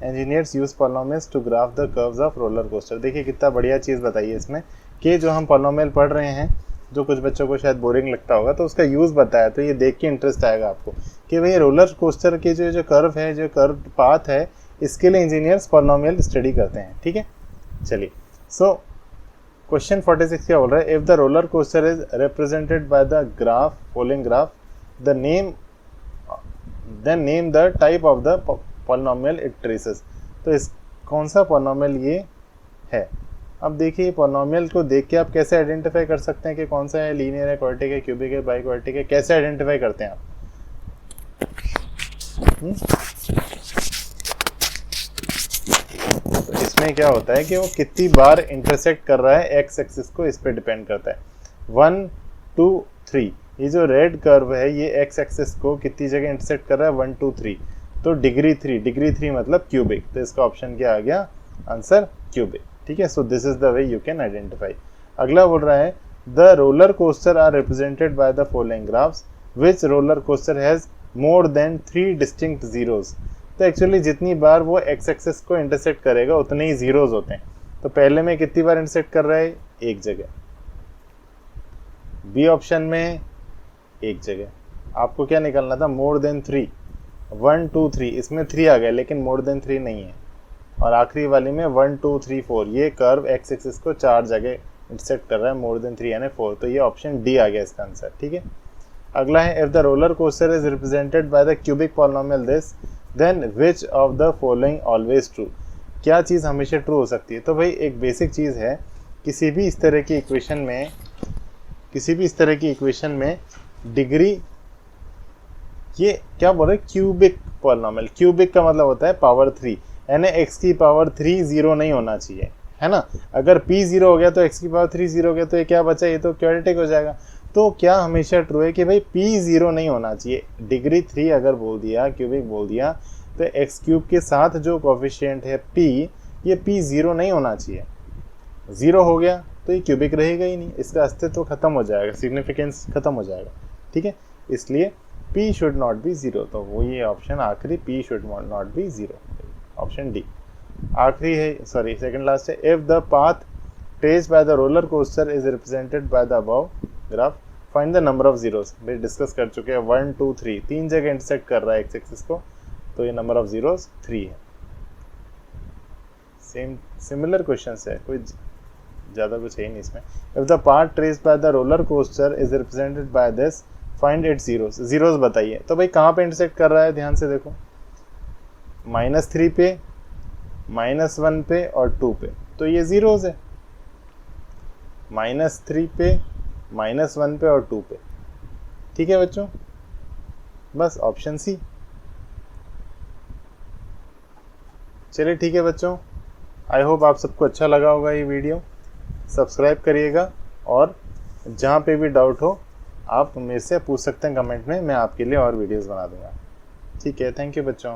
engineers use polynomials to graph the curves of roller coaster। देखिए कितना बढ़िया चीज़ बताई है इसमें कि जो हम polynomial पढ़ रहे हैं, जो कुछ बच्चों को शायद बोरिंग लगता होगा, तो उसका यूज़ बताया, तो ये देख के इंटरेस्ट आएगा आपको कि भाई रोलर कोस्टर के जो कर्व है, जो कर्व पाथ है, इसके लिए इंजीनियर्स पॉलिनोमियल स्टडी करते हैं, ठीक है। चलिए, सो क्वेश्चन 46 क्या बोल रहा है। If the roller coaster is represented by the graph following graph the name then name the type of the polynomial it traces. तो इस कौन सा पॉलिनोमियल ये है। अब देखिए पॉलिनोमियल को देख के आप कैसे आइडेंटिफाई कर सकते हैं कि कौन सा है, लीनियर है, क्वाड्रेटिक है, क्यूबिक है, बाई क्वाड्रेटिक है, कैसे आइडेंटिफाई करते हैं आप। तो इसमें क्या होता है कि वो कितनी बार इंटरसेक्ट कर रहा है एक्स एक्सिस को, इस पे डिपेंड करता है। 1 2 3 ये जो रेड कर्व है ये एक्स एक्सिस को कितनी जगह इंटरसेक्ट कर रहा है 1 2 3, तो डिग्री 3 मतलब क्यूबिक। तो इसका ऑप्शन क्या आ गया, आंसर क्यूबिक, ठीक है। So this is the way you can identify. अगला बोल रहा है the roller coaster are represented by the following graphs which roller coaster has more than 3 distinct zeros. तो एक्चुअली जितनी बार वो एक्स एक्सिस को इंटरसेक्ट करेगा उतने ही जीरोज होते हैं। तो पहले में कितनी बार इंटरसेक्ट कर रहा है, एक जगह। बी ऑप्शन में एक जगह। आपको क्या निकालना था, मोर देन 3, 1 2 3, इसमें 3 आ गया लेकिन मोर देन 3 नहीं है। और आखिरी वाली में 1 2 3 4, ये कर्व एक्स एक्सिस को 4 जगह इंटरसेक्ट कर रहा है, मोर देन 3 यानी 4। तो ये ऑप्शन डी आ गया इसका आंसर, ठीक है। अगला है if the roller coaster is represented by the cubic polynomial this then which of the following always true. क्या चीज़ हमेशा ट्रू हो सकती है। तो भाई एक बेसिक चीज़ है, किसी भी इस तरह की इक्वेशन में डिग्री, ये क्या बोल रहे हैं, क्यूबिक पॉलिनोमियल। क्यूबिक का मतलब होता है पावर 3, यानी x की पावर 3 जीरो नहीं होना चाहिए, है ना। अगर p 0 हो गया तो x की पावर 3 0 हो गया तो ये क्या बचा, ये तो क्वाड्रेटिक हो जाएगा। तो क्या हमेशा ट्रू है कि भाई p 0 नहीं होना चाहिए। डिग्री 3 अगर बोल दिया, क्यूबिक बोल दिया, तो एक्स क्यूब के साथ जो कोफिशिएंट है p, ये p 0 नहीं होना चाहिए। 0 हो गया तो ये क्यूबिक रहेगा ही नहीं, इसका अस्तित्व तो खत्म हो जाएगा, सिग्निफिकेंस खत्म हो जाएगा, ठीक है। इसलिए p शुड नॉट बी 0। तो वो ये ऑप्शन आखिरी, p should not be 0, option D आखिरी है, सॉरी सेकंड लास्ट है। If the path traced by the roller coaster is represented by the above graph find the number of zeros. भाई discuss कर चुके हैं, 1 2 3, 3 जगह इंटरसेक्ट कर रहा है एक्स एक्सिस को, तो ये नंबर ऑफ जीरोस 3 है। सिमिलर क्वेश्चंस है, कोई ज़्यादा कुछ है ही नहीं इसमें। If the path traced by the roller coaster is represented by this find it zeros. Zeros बताइए। तो भाई कहाँ पे इंटरसेक्ट कर रहा है, ध्यान से देखो, -3 पे, -1 पे और 2 पे, तो ये जीरोस है। -3 पे, -1 पे और 2 पे, ठीक है बच्चों, बस ऑप्शन सी। चलिए ठीक है बच्चों, आई होप आप सबको अच्छा लगा होगा ये वीडियो। सब्सक्राइब करिएगा, और जहाँ पे भी डाउट हो आप मेरे से पूछ सकते हैं कमेंट में, मैं आपके लिए और वीडियोस बना दूंगा। ठीक है, थैंक यू बच्चों।